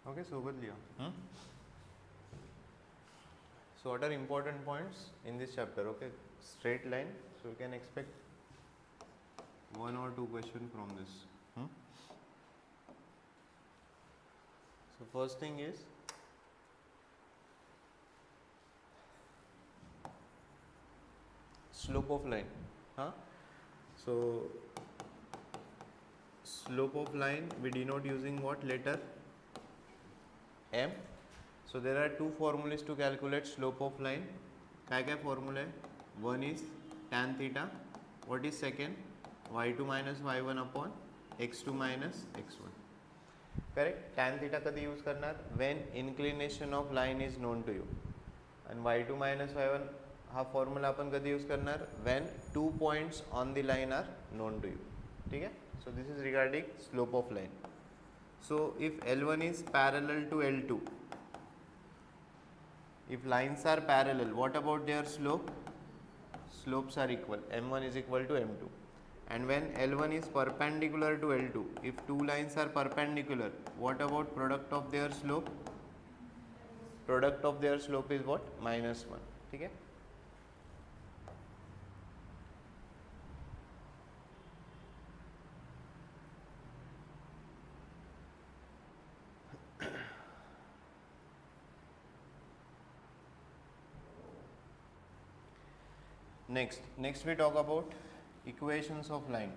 Okay, सोबत लिहा. So what are important points in this chapter? Okay, straight line. So you can expect 1 or 2 questions from this. So first thing is slope of line. So slope of line we denote using what letter? M. So there are two formulas to calculate slope of line. क्या formula? One is tan theta. What is second? y2 minus y1 upon x2 minus x1. Correct? Tan theta कधी use करणार? When inclination of line is known to you. And y2 minus y1 हा formula आपण कधी use करणार? When 2 points on the line are known to you. ठीक है? So this is regarding slope of line. So if L1 is parallel to L2, if lines are parallel, what about their slope? Slopes are equal. M1 is equal to M2. And when L1 is perpendicular to L2, if two lines are perpendicular, what about product of their slope? Product of their slope is what? -1. ठीक है? Next we talk about equations of line.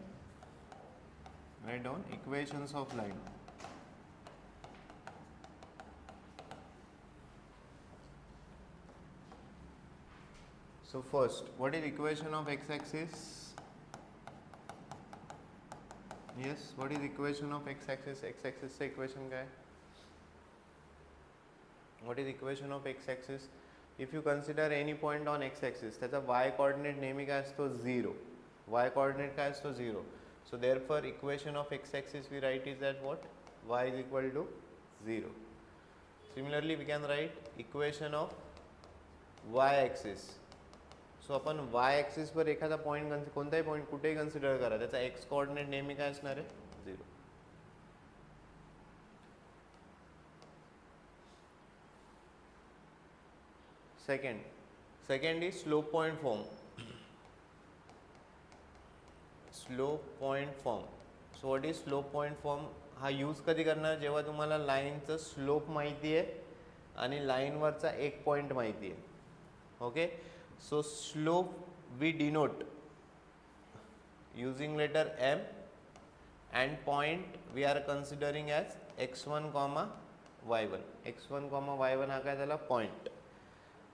Write down equations of line. So first, what is equation of x-axis? Yes, what is equation of x-axis? X-axis say equation क्या है? What is equation of x-axis? If you consider any point on x-axis, त्याचा y coordinate नेहमी काय असतो? 0. Y coordinate काय असतो? 0. So therefore equation of x-axis we write is that what? Y is equal to 0. Similarly we can write equation of y-axis. So आपण y-axis वर एखादा point कोणताही पॉइंट कुठेही कन्सिडर करा, त्याचा x कोऑर्डिनेट नेहमी काय असणार आहे? 0. Second is slope point form. Slope point form. So what is slope point form? हा यूज कधी करणार? जेव्हा तुम्हाला लाईनचं स्लोप माहिती आहे आणि लाईनवरचा एक पॉइंट माहिती आहे. Okay, so slope we denote using letter M and point we are considering as x1 comma y1. x1 comma y1 हा काय झाला? Point.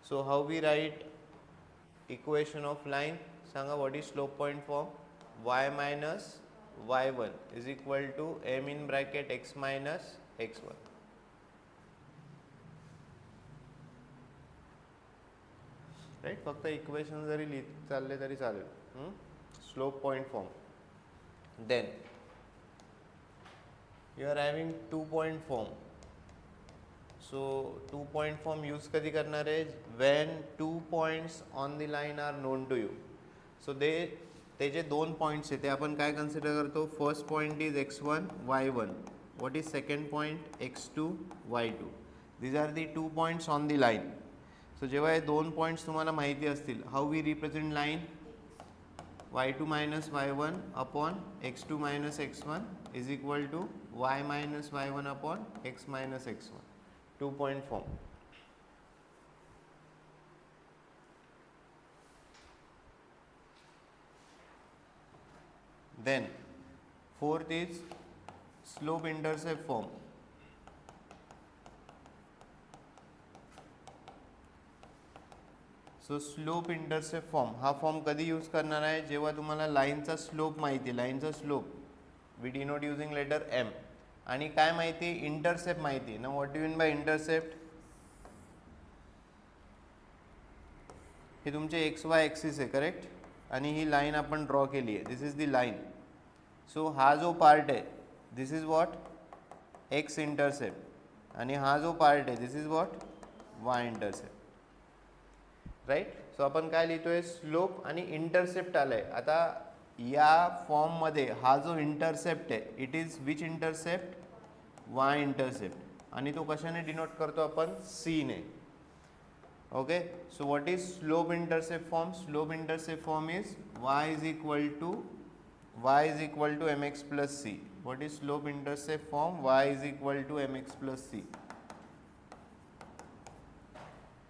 So how we write equation of line? सांगा, what is slope point form? Y minus y1 is equal to m in bracket x minus x1. Right? फक्त equation जरी लिहित चालले तरी चालेल. Slope point form. Then you are having 2 point form. So 2 point form use कधी करणार आहे? When 2 points on the line are known to you. So ते जे 2 points आहे ते आपण काय कन्सिडर करतो? First point is x1 y1. What is second point? x2 y2. These are the 2 points on the line. So जेव्हा हे 2 points तुम्हाला माहिती असतील, how we represent line? y2 minus y1 upon x2 minus x1 is equal to y minus y1 upon x minus x1. 2 point form. Then fourth is slope intercept form. So slope intercept form हा form कधी use करणार आहे? जेव्हा तुम्हाला लाईनचा slope माहिती आहे. लाईनचा slope we denote using letter M. आणि काय माहिती आहे? इंटरसेप्ट माहिती आहे ना. What do mean by intercept? हे तुमचे एक्स वाय ॲक्सिस आहे, करेक्ट? आणि ही लाईन आपण ड्रॉ केली आहे. This is the line. So हा जो पार्ट आहे this is what? X intercept. आणि हा जो पार्ट आहे this is what? Y intercept. Right? So आपण काय लिहितोय? स्लोप आणि इंटरसेप्ट आलंय. आता या फॉर्ममध्ये हा जो इंटरसेप्ट आहे it is which intercept? Y intercept. आणि तो कशाने डिनोट करतो आपण, सी ने. Okay, so what is slope intercept form? Slope intercept form is y is equal to mx plus c. What is slope intercept form? Y is equal to mx plus c.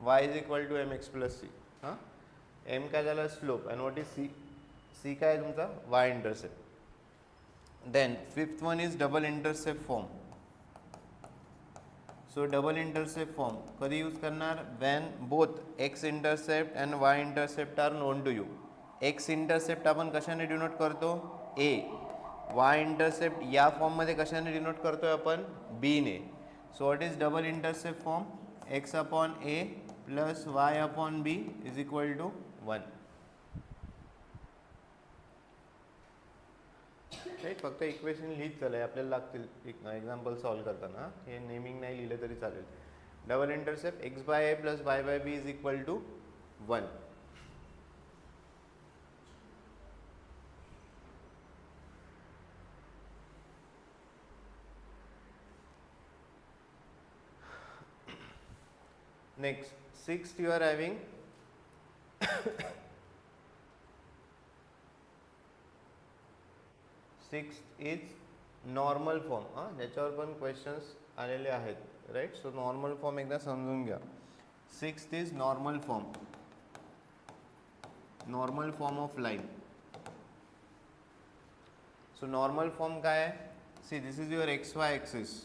Y is equal to mx plus c. हां, m काय झाला slope, and what is c? c काय आहे तुमचा, y intercept. Then fifth one is double intercept form. So double intercept form कधी use करणार, when both x intercept and y intercept are known to you. x intercept आपण कशाने denote करतो, a. y intercept या form मध्ये कशाने denote करतोय आपण, b ने. So what is double intercept form, x upon a plus y upon b is equal to 1. Right, फक्त इक्वेशन लिहित चालय, आपल्याला लागतील एक्झाम्पल सॉल्व करताना. हे नेमिंग नाही लिहिलं तरी चालेल. Double intercept x by a plus y by b is equal to 1. Next, sixth you are having sixth is normal form. ज्याच्यावर पण क्वेश्चन्स आलेले आहेत, राईट. सो नॉर्मल फॉर्म एकदा समजून घ्या. Sixth is normal form, normal form of line. So normal form काय आहे, see this is your x Y axis.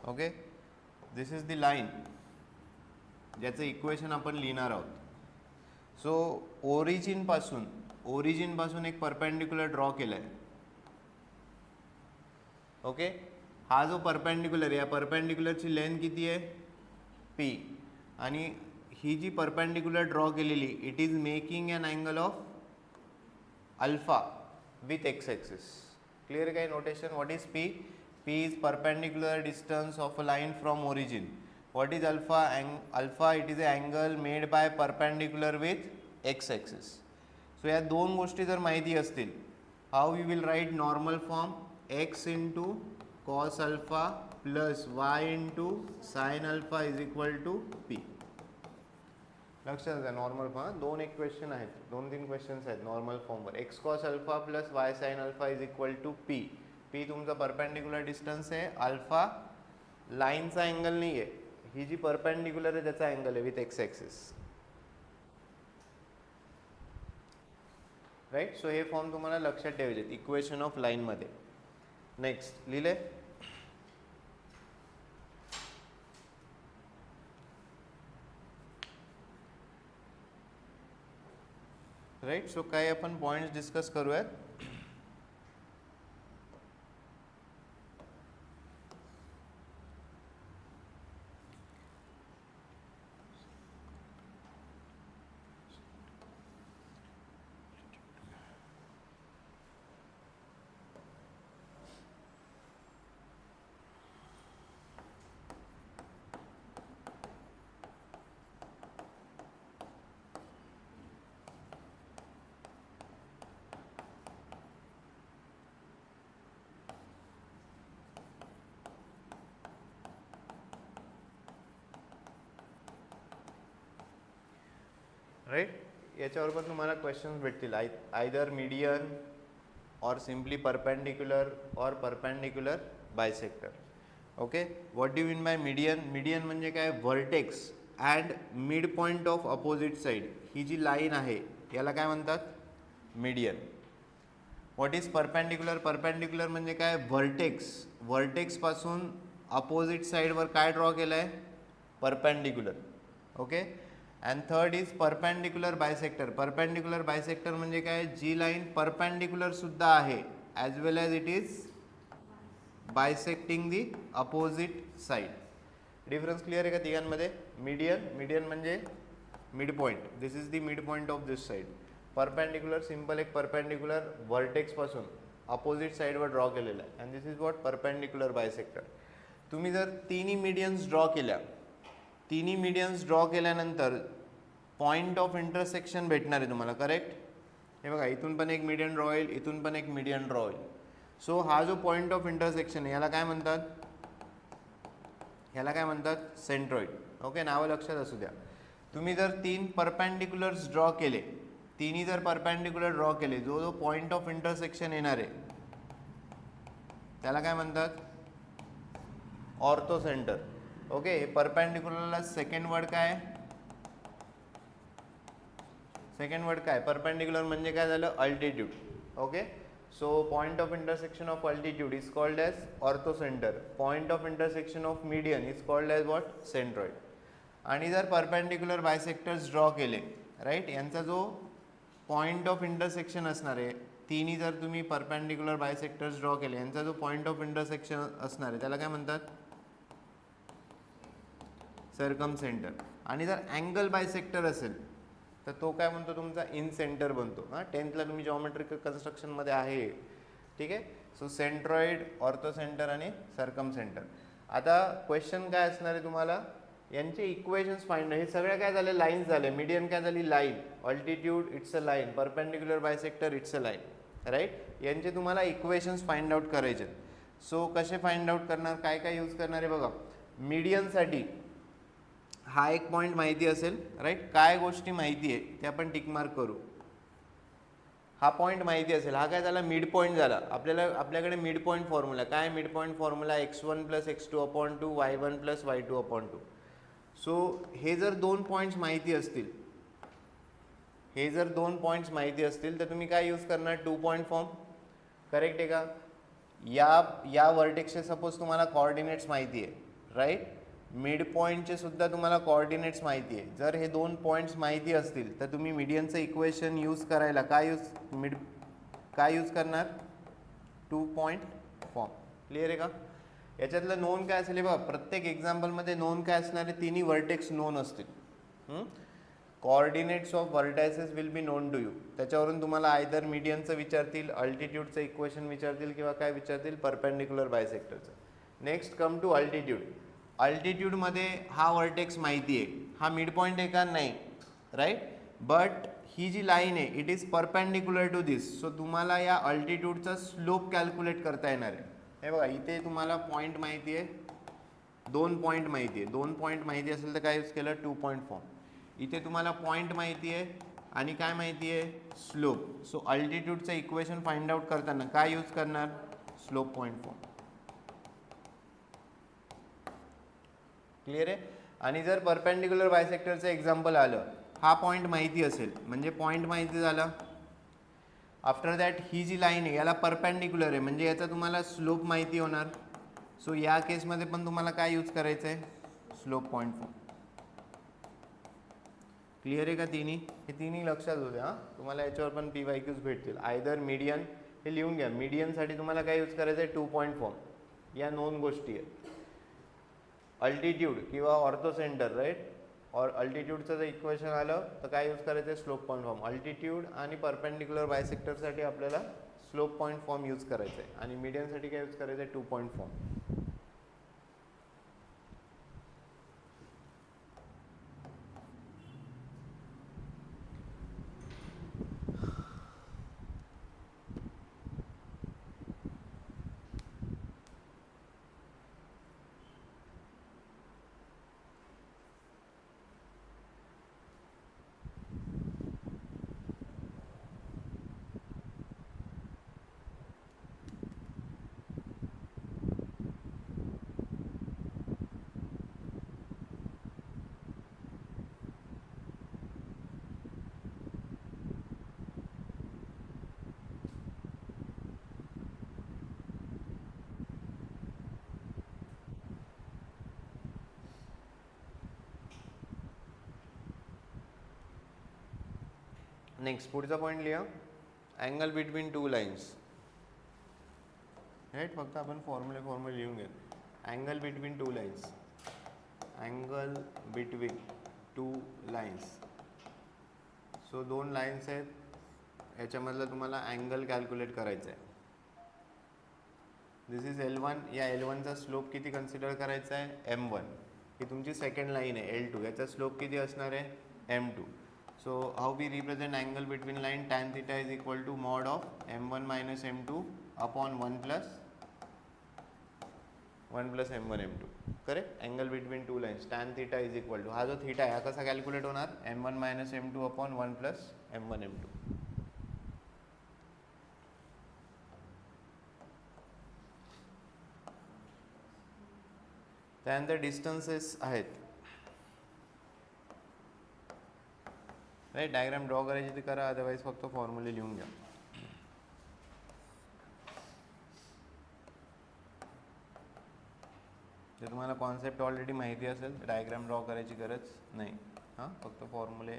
Okay, this is the line ज्याचं इक्वेशन आपण लिहिणार आहोत. सो ओरिजिन पासून एक परपेंडिक्युलर ड्रॉ केला आहे. ओके, हा जो परपेंडिक्युलर, या परपेंडिक्युलरची लेंथ किती आहे, p. आणि ही जी परपेंडिक्युलर ड्रॉ केलेली, it is making an angle of alpha with X axis. Clear काय notation? What is p? p is perpendicular distance of a line from origin. What is alpha? Alpha, it is an angle made by perpendicular with x axis. So या दोन गोष्टी जर माहिती असतील, how we will write normal form, x into cos alpha plus y into sin alpha is equal to p. लक्षात घ्या, normal form. दोन एक क्वेश्चन आहेत, 2-3 क्वेश्चन्स आहेत नॉर्मल फॉर्मवर. x cos alpha plus y sin alpha is equal to p. p तुमचा perpendicular distance आहे, alpha लाईनचा अँगल नाही आहे, ही जी परपेंडिक्युलर आहे त्याचा अँगल आहे with x axis. Right, so हे फॉर्म तुम्हाला लक्षात ठेवायचे इक्वेशन ऑफ लाईनमध्ये. नेक्स्ट लिहिले, राईट. सो काही आपण पॉईंट्स डिस्कस करूयात. राईट, याच्यावर पण तुम्हाला क्वेश्चन्स भेटतील, आयदर मीडियन और सिम्पली परपेंडिक्युलर और perpendicular bisector. Okay, what do mean by median? Median म्हणजे काय, vertex and mid point of opposite side. ही जी लाईन आहे याला काय म्हणतात, median. What is perpendicular? Perpendicular म्हणजे काय, व्हर्टेक्स पासून अपोजिट साईडवर काय ड्रॉ केलं आहे, perpendicular. Okay, and third is perpendicular bisector. Perpendicular bisector म्हणजे काय, जी लाईन परपेंडिक्युलर सुद्धा आहे as well as it is बायसेक्टिंग the opposite side. Difference clear आहे का तिघांमध्ये? मीडियन म्हणजे mid point, this is the mid point of this side. Perpendicular simple एक perpendicular vertex पासून opposite साईडवर ड्रॉ केलेला आहे, and this is what perpendicular bisector. तुम्ही जर तिन्ही मीडियन्स ड्रॉ केल्यानंतर पॉईंट ऑफ इंटरसेक्शन भेटणार आहे तुम्हाला, करेक्ट. हे बघा, इथून पण एक मीडियन ड्रॉ होईल, इथून पण एक मीडियन ड्रॉ होईल. सो हा जो पॉईंट ऑफ इंटरसेक्शन आहे याला काय म्हणतात, ह्याला काय म्हणतात सेंट्रॉइड. ओके, नावं लक्षात असू द्या. तुम्ही जर 3 परपॅन्डिक्युलर्स ड्रॉ केले, तिन्ही जर परपॅन्डिक्युलर ड्रॉ केले, जो जो पॉईंट ऑफ इंटरसेक्शन येणार आहे त्याला काय म्हणतात ऑर्थो सेंटर. ओके, परपॅन्डिक्युलरला सेकंड वर्ड काय, सेकंड वर्ड काय, परपॅन्डिक्युलर म्हणजे काय झालं altitude. Okay, so point of intersection of altitude is called as orthocentre. Point of intersection of median is called as what centroid. आणि जर perpendicular bisectors draw केले, right, यांचा जो पॉइंट ऑफ इंटरसेक्शन असणार आहे, तिन्ही जर तुम्ही परपॅन्डिक्युलर बायसेक्टर्स ड्रॉ केले, यांचा जो पॉइंट ऑफ इंटरसेक्शन असणार आहे त्याला काय म्हणतात सर्कम सेंटर. आणि जर अँगल बायसेक्टर असेल तर तो काय म्हणतो तुमचा इन सेंटर बनतो. हां, 10thला तुम्ही जॉमेट्रिकल कन्स्ट्रक्शनमध्ये आहे. ठीक आहे, सो सेंट्रॉइड, ऑर्थो सेंटर आणि सर्कम सेंटर. आता क्वेश्चन काय असणार आहे तुम्हाला, यांचे इक्वेशन्स फाइंड. हे सगळ्या काय झाले लाईन्स झाले. मीडियन काय झाली line, altitude it's a line, perpendicular bisector it's a line, right. यांचे तुम्हाला इक्वेशन्स फाइंड आउट करायचे. सो कसे फाइंड आउट करणार, काय काय यूज करणार आहे बघा. मीडियनसाठी हा एक पॉईंट माहिती असेल, राईट. काय गोष्टी माहिती आहे ते आपण टिक मार्क करू. हा पॉईंट माहिती असेल, हा काय झाला मिड पॉईंट झाला. आपल्याकडे मिड पॉईंट फॉर्म्युला काय, mid point formula x1 + x2/2 y1 + y2/2. So हे जर दोन पॉईंट्स माहिती असतील, हे जर दोन पॉईंट्स माहिती असतील तर तुम्ही काय यूज करणार, 2 पॉईंट फॉर्म. करेक्ट आहे का. या वर्टेक्सचे सपोज तुम्हाला कोऑर्डिनेट्स माहिती आहे, राईट. मिड पॉईंटचे सुद्धा तुम्हाला कोऑर्डिनेट्स माहिती आहे. जर हे दोन पॉईंट्स माहिती असतील तर तुम्ही मीडियनचं इक्वेशन यूज करायला काय यूज करणार 2 पॉईंट फॉर्म. क्लिअर आहे का. याच्यातलं नोन काय असेल बघा, प्रत्येक एक्झाम्पलमध्ये नोन काय असणार आहे, तिन्ही वर्टेक्स नोन असतील. Coordinates of vertices will be known to you. त्याच्यावरून तुम्हाला आयदर मीडियनचं विचारतील, अल्टिट्यूडचं इक्वेशन विचारतील किंवा काय विचारतील परपेंडिक्युलर बायसेक्टरचं. Next come to altitude. अल्टिट्यूडमध्ये हा वर्टेक्स माहिती आहे, हा मिड पॉईंट आहे का नाही, राईट. बट ही जी लाईन आहे it is perpendicular to this. So तुम्हाला या अल्टिट्यूडचा स्लोप कॅल्क्युलेट करता येणार आहे. हे बघा, इथे तुम्हाला पॉईंट माहिती आहे, 2 पॉईंट माहिती आहे. 2 पॉईंट माहिती असेल तर काय यूज केलं 2 पॉईंट फॉर्म. इथे तुम्हाला पॉईंट माहिती आहे आणि काय माहिती आहे स्लोप. सो अल्टिट्यूडचं इक्वेशन फाइंड आउट करताना काय यूज करणार स्लोप पॉईंट फॉर्म. क्लिअर आहे. आणि जर परपेंडिक्युलर बायसेक्टरचं एक्झाम्पल आलं, हा पॉईंट माहिती असेल म्हणजे पॉईंट माहिती झाला. आफ्टर दॅट ही जी लाईन आहे याला परपेंडिक्युलर आहे म्हणजे याचा तुम्हाला स्लोप माहिती होणार. सो या केसमध्ये पण तुम्हाला काय यूज करायचं आहे स्लोप पॉईंट फॉर्म. क्लिअर आहे का. हे तिन्ही लक्षात होते. हां, तुम्हाला याच्यावर पण PYQs भेटतील. आयदर मीडियन, हे लिहून घ्या. मीडियनसाठी तुम्हाला काय यूज करायचं आहे 2 पॉईंट फॉर्म. या नोन गोष्टी आहेत. अल्टिट्यूड किंवा ऑर्थो सेंटर, राईट. और अल्टिट्यूडचं जर इक्वेशन आलं तर काय यूज करायचं आहे स्लोप पॉईंट फॉर्म. अल्टिट्यूड आणि परपेंडिक्युलर बायसेक्टरसाठी आपल्याला स्लोप पॉईंट फॉर्म यूज करायचं आहे आणि मीडियनसाठी काय यूज करायचं आहे 2 पॉईंट फॉर्म. नेक्स्ट पुढचा पॉईंट लिहा, अँगल बिटवीन 2 लाईन्स. राईट, फक्त आपण फॉर्म्युले लिहून घ्या. Angle between 2 lines, angle between 2 lines. So 2 lines आहेत, याच्यामधलं तुम्हाला अँगल कॅल्क्युलेट करायचं आहे. This is L1. या L1चा स्लोप किती कन्सिडर करायचा आहे M1. ही तुमची सेकंड लाईन आहे L2. याचा स्लोप किती असणार आहे M2. So how we represent angle between line, tan theta is equal to mod of M1 minus M2 upon 1 plus m1 m2. Correct. Angle between two lines tan theta is equal to, हा जो theta आहे हा कसा calculate होणार, m1 minus m2 upon 1 plus m1 m2. त्यानंतर distances आहेत. Right. Diagram draw करायची ते करा, अदरवाईज फक्त फॉर्म्युले लिहून घ्या. जर तुम्हाला कॉन्सेप्ट ऑलरेडी माहिती असेल तर डायग्राम ड्रॉ करायची गरज नाही. हां, फक्त फॉर्म्युले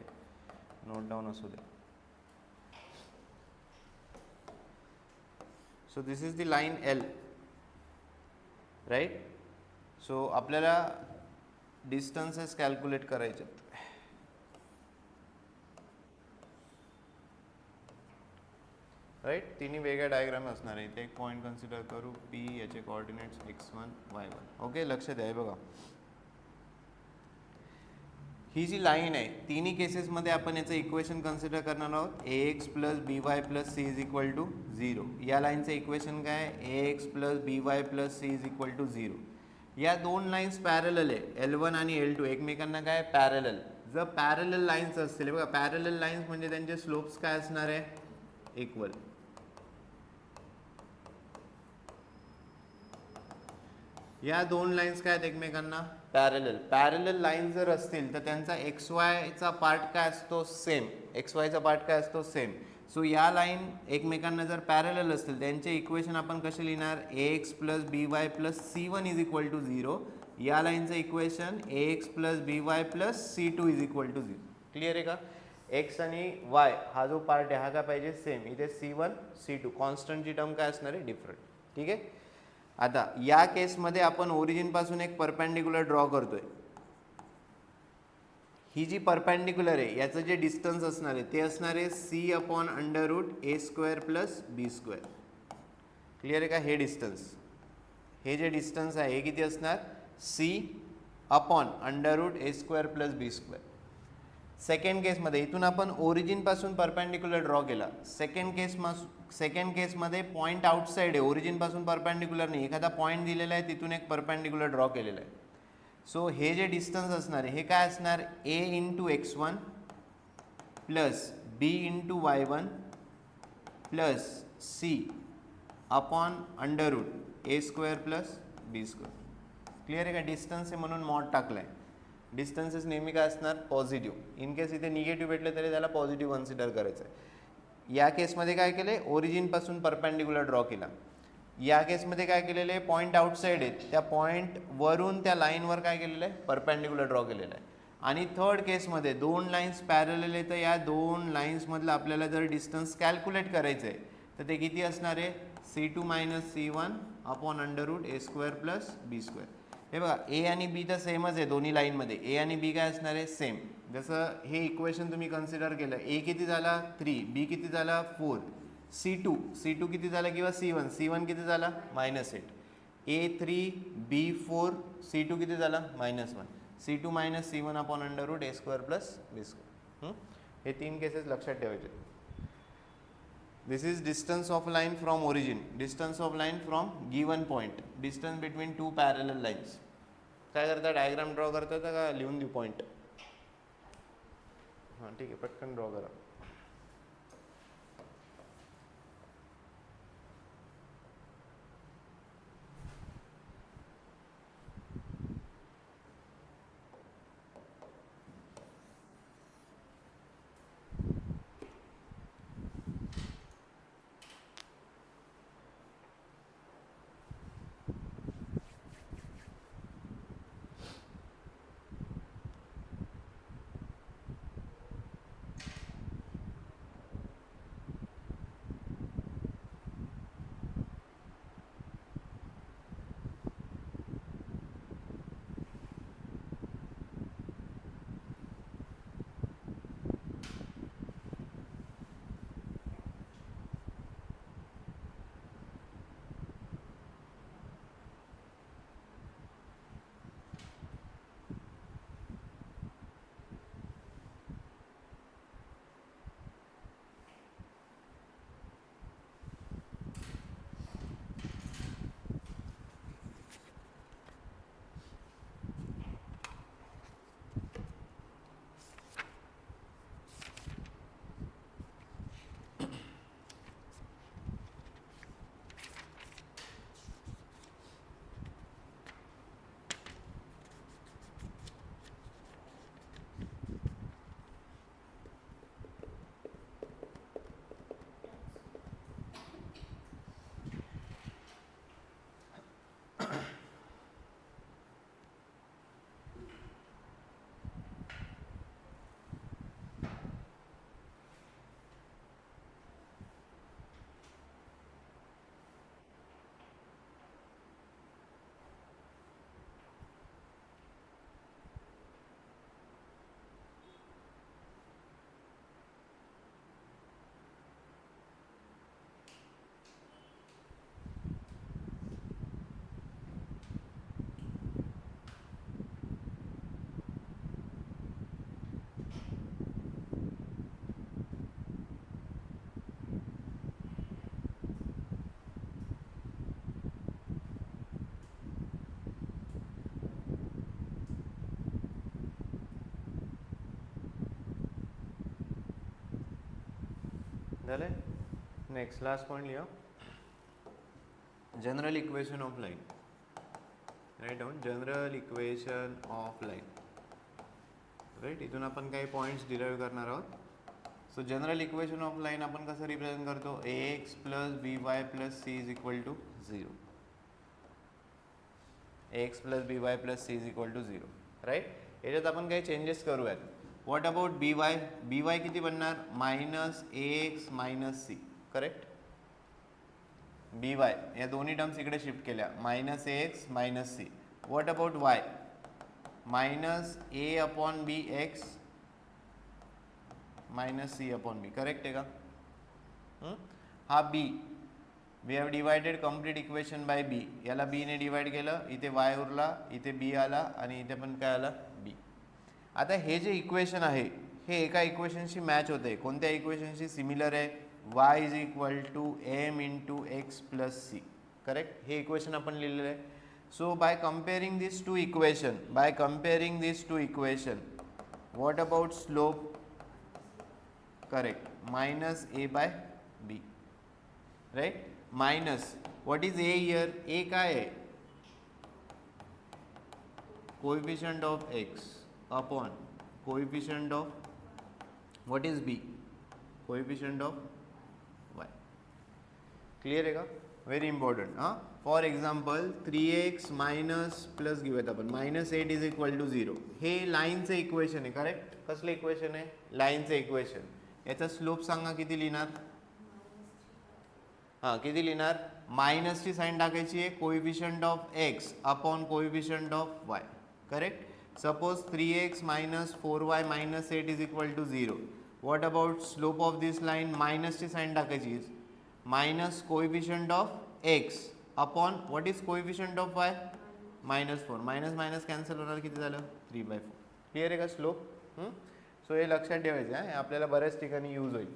नोट डाऊन असू दे. So this is the line L. Right. So आपल्याला डिस्टन्सेस कॅल्क्युलेट करायचे. राईट. तिन्ही वेगळ्या डायग्राम असणार आहे. इथे एक पॉईंट कन्सिडर करू, पी, याचे कोऑर्डिनेट्स x1 y1. ओके, लक्ष द्या. हे बघा, ही जी लाईन आहे तिन्ही केसेसमध्ये आपण याचं इक्वेशन कन्सिडर करणार आहोत. ax plus B Y plus C is equal to 0. या लाईनचं इक्वेशन काय आहे, ax plus B Y plus C is equal to 0. या दोन लाईन्स पॅरलल आहे, L1 आणि L2 एकमेकांना काय पॅरलल. जर पॅरलल लाईन्स असतील, बघा पॅरलल लाईन्स म्हणजे त्यांचे स्लोप्स काय असणार आहे, इक्वल. या दोन लाईन्स काय आहेत एकमेकांना पॅरलल. पॅरलल लाईन्स जर असतील तर त्यांचा एक्स वायचा पार्ट काय असतो, सेम. एक्स वायचा पार्ट काय असतो, सेम. सो या लाईन एकमेकांना जर पॅरलल असतील त्यांचे इक्वेशन आपण कसे लिहिणार, ax plus B Y plus c1 is equal to 0. या लाईनचं equation ax plus B Y plus c2 is equal to 0. Clear आहे का. एक्स आणि वाय हा जो पार्ट आहे हा काय पाहिजे, सेम. इथे c1 c2 कॉन्स्टंटची टर्म काय असणार आहे, डिफरंट. ठीक आहे. आता या केसमध्ये आपण ओरिजिन पासून एक परपेंडिक्युलर ड्रॉ करतोय. ही जी परपेंडिक्युलर आहे याचं जे डिस्टन्स असणार आहे ते असणार आहे c अपॉन अंडर रूट ए स्क्वेअर प्लस बी स्क्वेअर. क्लिअर आहे का. हे डिस्टन्स, हे जे डिस्टन्स आहे हे किती असणार, c अपॉन अंडर रूट ए स्क्वेअर प्लस बी स्क्वेअर. सेकंड केसमध्ये इथून आपण ओरिजिन पासून परपेंडिक्युलर ड्रॉ केला. सेकंड केसमध्ये पॉईंट आउटसाइड आहे, ओरिजिन पासून परपेंडिक्युलर नाही. एखादा पॉईंट दिलेला आहे तिथून एक परपेंडिक्युलर ड्रॉ केलेला आहे. सो हे जे डिस्टन्स असणार आहे हे काय असणार, a into x1 plus b into y1 plus c upon under root A square plus B square. Clear आहे का. डिस्टन्स आहे म्हणून मॉड टाकलाय. डिस्टन्सेस नेहमी काय असणार, पॉझिटिव्ह. इन केस इथे निगेटिव्ह भेटले तरी त्याला पॉझिटिव्ह कन्सिडर करायचं आहे. या केसमध्ये काय केले, ओरिजिन पासून परपेंडिक्युलर ड्रॉ केला. या केसमध्ये काय केलेलं आहे, पॉईंट आउटसाइड आहेत त्या पॉईंट वरून त्या लाईनवर काय केलेलं आहे, परपेंडिक्युलर ड्रॉ केलेलं आहे. आणि थर्ड केसमध्ये दोन लाईन्स पॅरलल आहे तर या दोन लाईन्समधलं आपल्याला जर डिस्टन्स कॅल्क्युलेट करायचं आहे तर ते किती असणार आहे, c2 minus c1 upon under root ए स्क्वेअर प्लस बी स्क्वेअर. हे बघा ए आणि बी तर सेमच आहे दोन्ही लाईनमध्ये. ए आणि बी काय असणार आहे, सेम. जसं हे इक्वेशन तुम्ही कन्सिडर केलं, ए किती झाला 3, बी किती झाला 4, c2 किती झाला किंवा c1 किती झाला -8. a3 b4 c2 किती झाला -1. c2 minus c1 upon under root ए स्क्वेअर प्लस बी स्क्वेअर. हे तीन केसेस लक्षात ठेवायचे. This is distance of line from origin, distance of line from given point, distance between two parallel lines. काय करता, diagram draw करता का लिहून देऊ पॉईंट. हां ठीक आहे, पटकन ड्रॉ करा. चले नेक्स्ट लास्ट पॉइंट लिहा, general equation of line. Write down general equation of line. Right, इथून आपण काही पॉईंट्स डिराईव्ह करणार आहोत. So general equation of line आपण कसं रिप्रेझेंट करतो, ax plus by plus c is equal to 0. ax plus by plus c is equal to 0. Right, याच्यात आपण काही चेंजेस करूयात. व्हॉट अबाउट by किती बनणार, minus ax minus c. Correct, by या दोन्ही टर्म्स इकडे शिफ्ट केल्या, minus ax minus c. What about y, minus a upon B X minus C upon B. Correct आहे का. हा B, we have divided complete equation by B. याला B ने divide केलं, इथे वाय उरला, इथे बी आला आणि इथे पण काय आला, बी. आता हे जे इक्वेशन आहे हे एका इक्वेशनशी मॅच होते. कोणत्या इक्वेशनशी सिमिलर आहे, y is equal to m into x plus c. Correct, हे इक्वेशन आपण लिहिलेलं आहे. So by comparing this to equation, what about slope. Correct, minus a by b. Right, minus what is a here, a काय आहे, coefficient of x upon coefficient of what is b, coefficient of y. Clear आहे का, very important. हां, for example 3x minus plus घेऊयात आपण, minus 8 is equal to 0. हे लाईनचं equation आहे. करेक्ट, कसलं इक्वेशन आहे, लाईनचं इक्वेशन. याचा स्लोप सांगा किती लिहिणार, हां किती लिहिणार, मायनसची साईन टाकायची आहे, coefficient of x upon coefficient of Y. Correct, suppose 3x minus 4y minus 8 is equal to 0. What about slope of this line, मायनसची साईन टाकायची, minus coefficient of x upon what is coefficient of Y, minus 4. Minus minus cancel होणार, किती झालं, 3/4. Clear आहे का slope. So हे लक्षात ठेवायचं आहे, आपल्याला बऱ्याच ठिकाणी यूज होईल.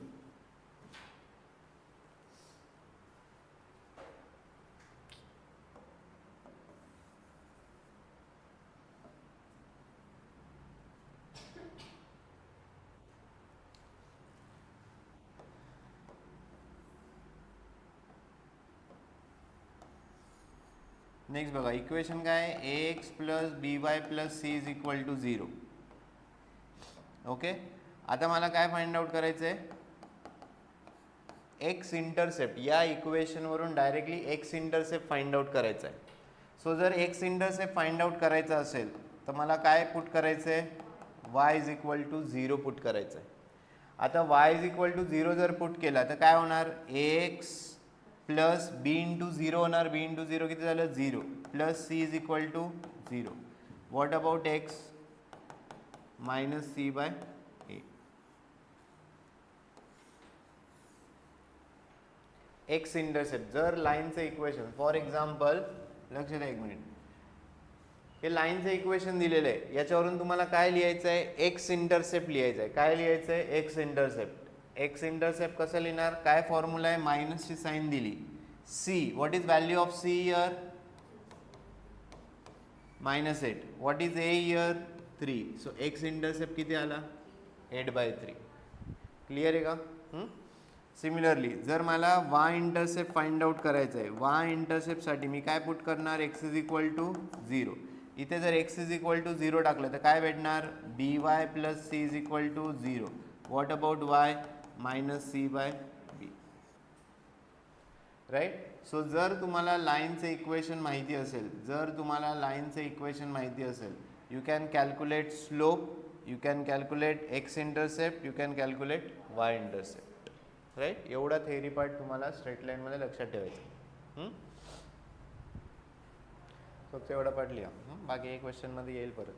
नेक्स्ट बघा, इक्वेशन काय, ax plus by plus c is equal to 0. Okay, आता मला काय फाइंड आउट करायचं आहे, एक्स इंटरसेप्ट. या इक्वेशनवरून directly X intercept find out करायचा आहे. सो जर एक्स इंटरसेप्ट फाइंड आउट करायचा असेल तर मला काय पुट करायचं आहे, y is equal to 0 put करायचं आहे. आता वाय इज इक्वल टू 0 जर पुट केला तर काय होणार, एक्स प्लस बी इंटू 0 होणार, बी इंटू 0 किती झालं, 0, plus C is equal to 0. What about x, minus c by a. X intercept जर लाईनचं इक्वेशन, फॉर एक्झाम्पल लक्ष द्या एक मिनिट, हे लाईनचं इक्वेशन दिलेलं आहे, याच्यावरून तुम्हाला काय लिहायचं आहे, एक्स इंटरसेप्ट लिहायचं आहे. काय लिहायचं आहे, एक्स इंटरसेप्ट. एक्स इंटरसेप्ट कसं लिहिणार, काय फॉर्म्युला आहे, मायनसची साईन दिली, c, what is value of c here, -8. What is a here, 3. So x intercept किती आला, 8/3. क्लिअर आहे का. सिमिलरली जर मला वाय इंटरसेप्ट फाइंड आउट करायचं आहे, वाय इंटरसेप्टसाठी मी काय पुट करणार, एक्स इज इक्वल टू 0. इथे जर एक्स इज इक्वल टू 0 टाकलं तर काय भेटणार, by plus C is equal to 0. What about y, minus c by b. Right, so जर तुम्हाला लाईनचे इक्वेशन माहिती असेल, you can calculate slope, you can calculate x intercept, you can calculate y intercept. Right, एवढा theory part तुम्हाला straight लाईनमध्ये लक्षात ठेवायचा. फक्त एवढा पार्ट लिहा, बाकी एक क्वेश्चनमध्ये येईल परत.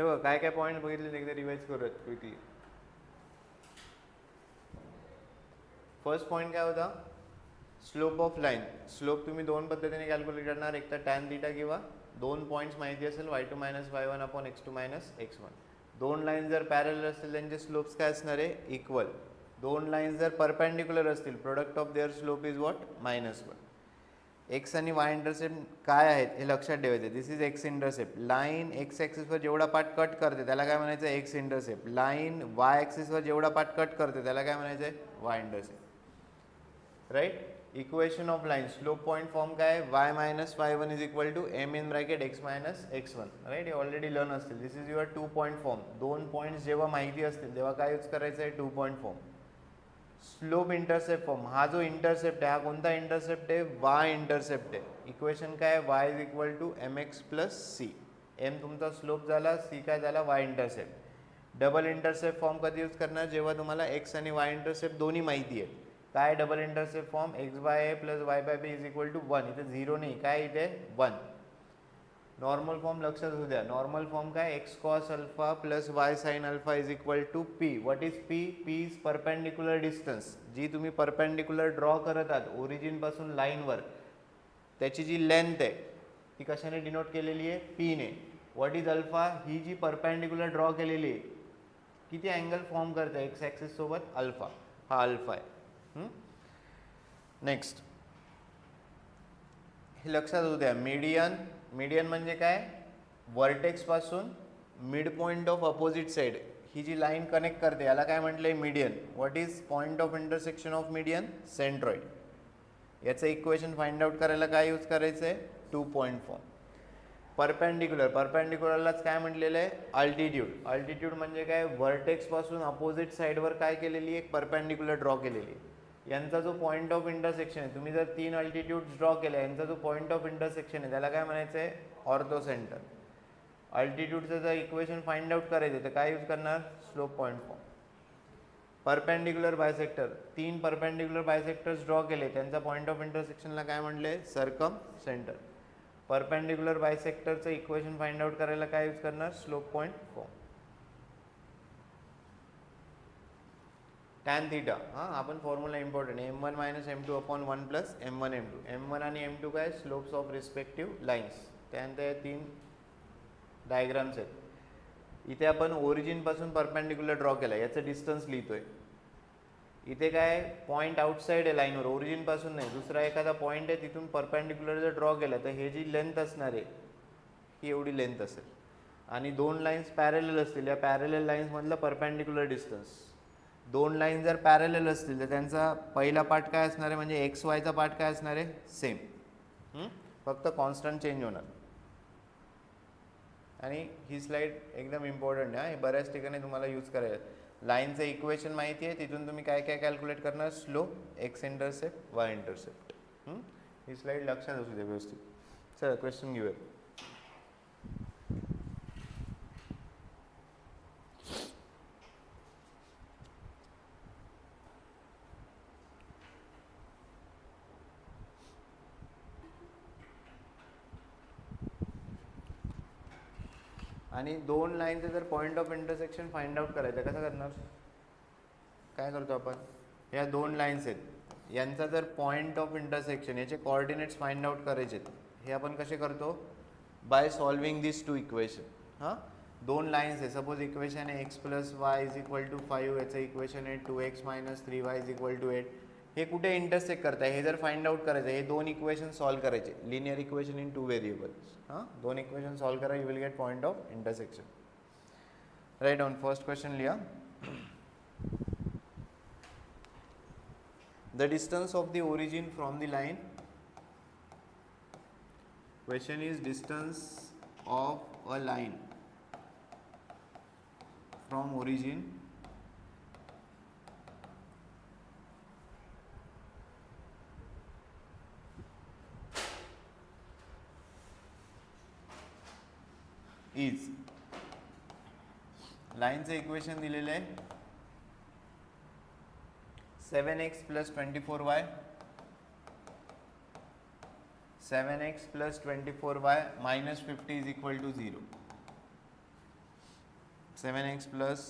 हे बघ काय काय पॉईंट बघितले एकदा रिवाइज करूयात क्विकली. फर्स्ट पॉईंट काय होता, स्लोप ऑफ लाईन. स्लोप तुम्ही दोन पद्धतीने कॅल्क्युलेट करणार, एक तर टॅन थीटा किंवा दोन पॉईंट्स माहिती असेल y2 minus y1 upon x2 minus x1. दोन लाईन जर पॅरलल असतील त्यांचे स्लोप्स काय असणार आहे, इक्वल. दोन लाईन जर परपेंडिक्युलर असतील product of their slope is what, -1. X आणि वाय इंटरसेप्ट काय आहेत हे लक्षात ठेवायचे. This is X intercept. Line X ॲक्सिसवर जेवढा पार्ट कट करते त्याला काय म्हणायचं, एक्स इंटरसेप्ट. लाईन वाय ॲक्सिसवर जेवढा पार्ट कट करते त्याला काय म्हणायचं आहे, Y intercept. Right. Equation of line slope point form काय, y minus y1 is equal to m in bracket x minus x1. Right. हे ऑलरेडी लर्न असतील. This is your 2 point form. दोन points जेव्हा माहिती असतील तेव्हा काय यूज करायचं आहे, 2 point form. Slope intercept form, हा जो इंटरसेप्ट आहे हा कोणता इंटरसेप्ट आहे, वाय इंटरसेप्ट आहे. इक्वेशन काय, y is equal to mx plus c. m तुमचा स्लोप झाला, c काय झाला, y intercept. Double intercept form कधी यूज करणार, जेव्हा तुम्हाला x आणि y इंटरसेप्ट दोन्ही माहिती आहे. काय double intercept form, x by a plus y by b is equal to 1. इथे 0 नाही, काय इथे 1. नॉर्मल फॉर्म लक्षात असू द्या. नॉर्मल फॉर्म काय, X cos alpha plus Y sine alpha is equal to P. What is P, P is perpendicular distance. जी तुम्ही परपेंडिक्युलर ड्रॉ करत आहात ओरिजिन पासून लाईनवर, त्याची जी लेंथ आहे ती कशाने डिनोट केलेली आहे, पी ने. व्हॉट इज अल्फा, ही जी परपेंडिक्युलर ड्रॉ केलेली आहे किती अँगल फॉर्म करते एक्स ॲक्सिस सोबत, अल्फा. हा अल्फा आहे. नेक्स्ट हे लक्षात असू द्या. मीडियन, मीडियन म्हणजे काय, वर्टेक्स पासून mid point of opposite side ही जी लाईन कनेक्ट करते याला काय म्हटलंय, median. What is point of intersection of median, centroid. याचं इक्वेशन फाइंड आउट करायला काय यूज करायचं आहे, 2 पॉईंट फॉर्म. परपेंडिक्युलर, परपेंडिक्युलरलाच काय म्हटलेलं आहे, अल्टिट्यूड. अल्टिट्यूड म्हणजे काय, वर्टेक्स पासून अपोजिट साइडवर काय केलेली, एक परपेंडिक्युलर ड्रॉ केलेली. यांचा जो पॉईंट ऑफ इंटरसेक्शन आहे, तुम्ही जर 3 अल्टिट्यूड्स ड्रॉ केल्या, यांचा जो पॉईंट ऑफ इंटरसेक्शन आहे त्याला काय म्हणायचं आहे, ऑर्थो सेंटर. अल्टिट्यूडचं जर इक्वेशन फाइंड आउट करायचं तर काय यूज करणार, slope point form. Perpendicular bisector, 3 perpendicular bisectors draw केले, त्यांचा पॉईंट ऑफ इंटरसेक्शनला काय म्हटले, सर्कम सेंटर. परपेंडिक्युलर बायसेक्टरचं इक्वेशन फाइंड आउट करायला काय यूज करणार, slope point form. Tan theta, हां आपण फॉर्म्युला इम्पॉर्टंट आहे, m1 minus m2 upon 1 plus m1 m2. m1 आणि m2 काय, स्लोप्स ऑफ रिस्पेक्टिव्ह लाईन्स. त्यानंतर या 3 डायग्राम्स आहेत. इथे आपण ओरिजिन पासून परपेंडिक्युलर ड्रॉ केला, याचं डिस्टन्स लिहितोय. इथे काय पॉईंट आउटसाइड आहे लाईनवर, ओरिजिन पासून नाही, दुसरा एखादा पॉईंट आहे तिथून परपेंडिक्युलर जर ड्रॉ केला तर हे जी लेंथ असणार आहे ही एवढी लेंथ असेल. आणि दोन लाईन्स पॅरेलल असतील, या पॅरेलल लाईन्समधलं परपेंडिक्युलर डिस्टन्स. दोन लाईन जर पॅरेलल असतील तर त्यांचा पहिला पार्ट काय असणार आहे, म्हणजे एक्स वायचा पार्ट काय असणार आहे, सेम. फक्त कॉन्स्टंट चेंज होणार. आणि ही स्लाइड एकदम इम्पॉर्टंट आहे, बऱ्याच ठिकाणी तुम्हाला यूज करायचं. लाईनचं इक्वेशन माहिती आहे, तिथून तुम्ही काय काय कॅल्क्युलेट करणार, slope, X intercept, Y intercept. ही स्लाइड लक्षात असू दे व्यवस्थित. चला क्वेश्चन घेऊया. आणि दोन लाईनचे जर point of intersection find out करायचं, कसं करणार, काय करतो आपण, या दोन लाईन्स आहेत, यांचा जर पॉईंट ऑफ इंटरसेक्शन, याचे कोऑर्डिनेट्स फाइंड आउट करायचे, हे आपण कसे करतो, बाय सॉल्विंग दिस 2 इक्वेशन. हां, दोन लाईन्स आहे, सपोज इक्वेशन आहे x plus y is equal to 5, याचं इक्वेशन आहे 2x minus 3y is equal to 8. हे कुठे इंटरसेक्ट करताय हे जर फाइंड आउट करायचं, हे दोन इक्वेशन सॉल्व करायचे, लिनियर इक्वेशन इन 2 व्हेरिएबल्स. हां, दोन इक्वेशन सॉल्व करा, you will get point of intersection. Write down. First question लिहा. The distance of the origin from the line. Question is distance of a line from origin is. लाईनचं equation दिलेलं आहे 7x plus 24y, 7x plus 24y minus 50 is equal to 0. 7x plus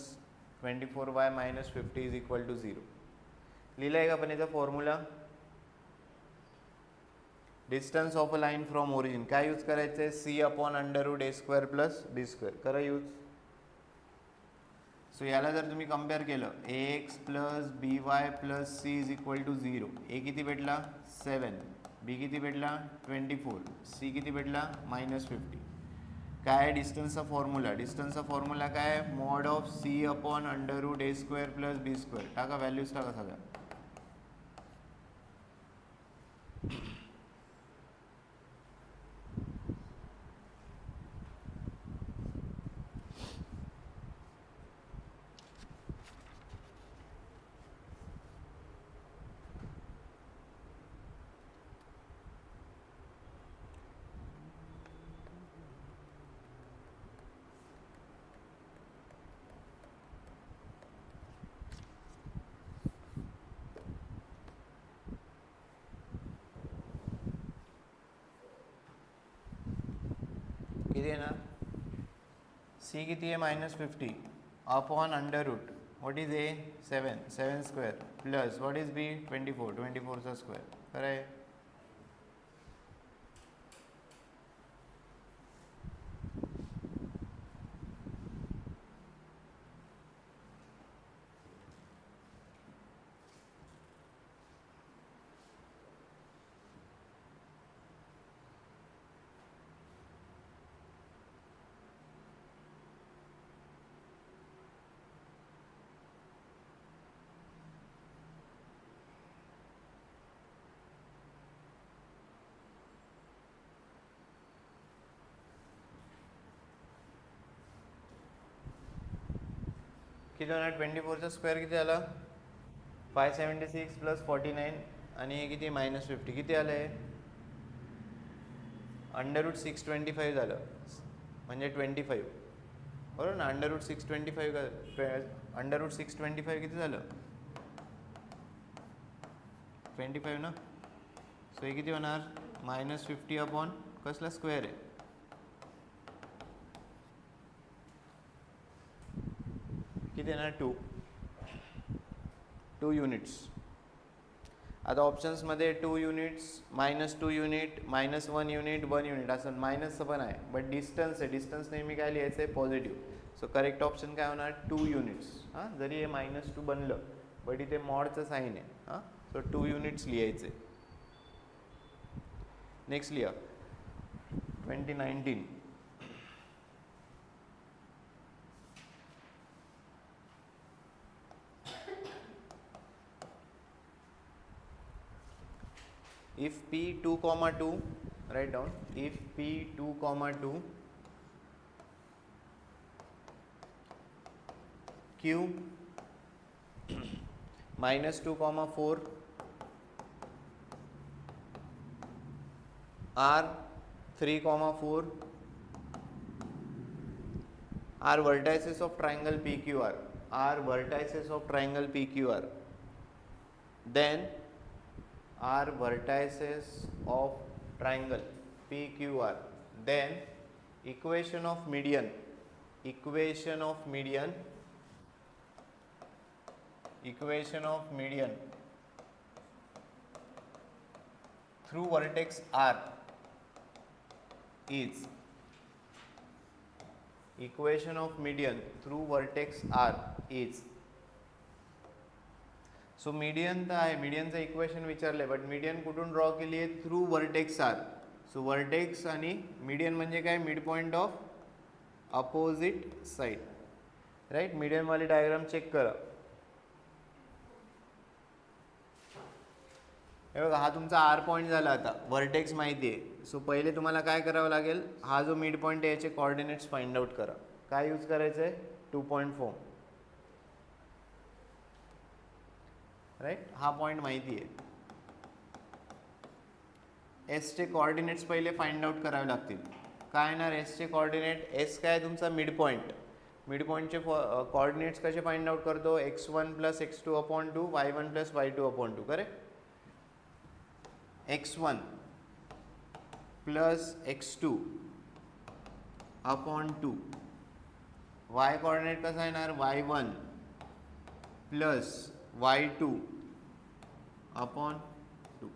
24y minus 50 is equal to 0. लिहिलं आहे का पण याचा formula? Distance of a line from origin काय use करायचं आहे? सी अपॉन अंडर रूट ए स्क्वेअर प्लस बी square. करा use. So याला जर तुम्ही कम्पेअर केलं, A X plus B Y plus C is equal to 0. A किती भेटला? 7. बी किती भेटला? 24. सी किती भेटला? मायनस 50. काय डिस्टन्सचा फॉर्म्युला? डिस्टन्सचा फॉर्म्युला काय? Mod of C upon under root A square plus B square. टाका व्हॅल्यूज टाका सगळ्या. किती येणार? सी किती आहे? Minus 50 upon under root what is A? 7. 7 square plus what is B? 24. 24चा स्क्वेअर. खरं आहे. किती होणार? 24चा स्क्वेअर किती आला? 576 प्लस 49 आणि हे किती? मायनस 50. किती आलं आहे? अंडर रूट 625 झालं म्हणजे 25 बरोबर ना. अंडर रूट 625 अंडर रूट 625 किती झालं? 25 ना. सो हे किती होणार? मायनस 50 अपॉन कसला स्क्वेअर आहे? किती येणार? 2 युनिट्स. आता ऑप्शन्समध्ये 2 युनिट्स, -2 युनिट, -1 युनिट, 1 युनिट असं मायनसचं पण आहे. बट डिस्टन्स आहे, डिस्टन्स नेहमी काय लिहायचं आहे? पॉझिटिव्ह. सो करेक्ट ऑप्शन काय होणार? 2 युनिट्स. हां, जरी हे -2 बनलं बट इथे मॉडचं साईन आहे. हां, सो 2 युनिट्स लिहायचे. नेक्स्ट लिहा 2019. If p 2, 2, write down. If p 2, 2, q -2, 4, r 3, 4 are vertices of triangle PQR. Are vertices of triangle PQR. Then are vertices of triangle PQR. Then equation of median through vertex R is equation of median through vertex R is. So median तर आहे, मीडियनचं equation विचारलं आहे but median कुठून draw केली आहे? Through vertex R. So vertex आणि median म्हणजे काय? Mid point of opposite side. Right. मीडियनवाली डायग्राम चेक करा. हे बघा, हा तुमचा आर पॉईंट झाला. आता वर्टेक्स माहिती आहे. सो पहिले तुम्हाला काय करावं लागेल? हा जो मिड पॉईंट आहे याचे कॉर्डिनेट्स फाइंड आउट करा. काय यूज करायचं आहे? 2.4. राईट. हा पॉईंट माहिती आहे. एसचे कॉर्डिनेट्स पहिले फाइंड आउट करावे लागतील. काय येणार एसचे कॉर्डिनेट? एस काय तुमचा मिड पॉईंट. मिड पॉईंटचे कॉर्डिनेट्स कसे फाइंड आउट करतो? x1 plus x2 upon 2, y1 plus y2 upon 2. Correct. x1 plus x2 upon 2 Y coordinate कसा येणार y1 प्लस y2 अपॉन 2.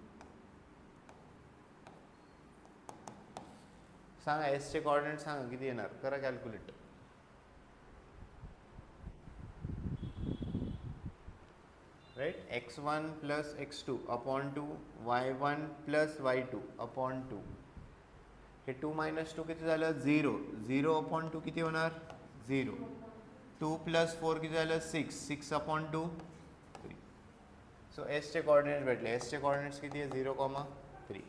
सांगा एस चे कोऑर्डिनेट सांगा किती येणार, करा calculate. Right, x1 plus x2 upon 2, y1 plus y2 upon 2. हे 2 minus 2 किती झालं 0. 0 अपॉन 2 किती होणार 0. 2 प्लस 4 किती झालं 6. 6 अपॉन 2 3. सो एस चे कोऑर्डिनेट भेटले. एस चे कोऑर्डिनेट्स किती आहे 0,3.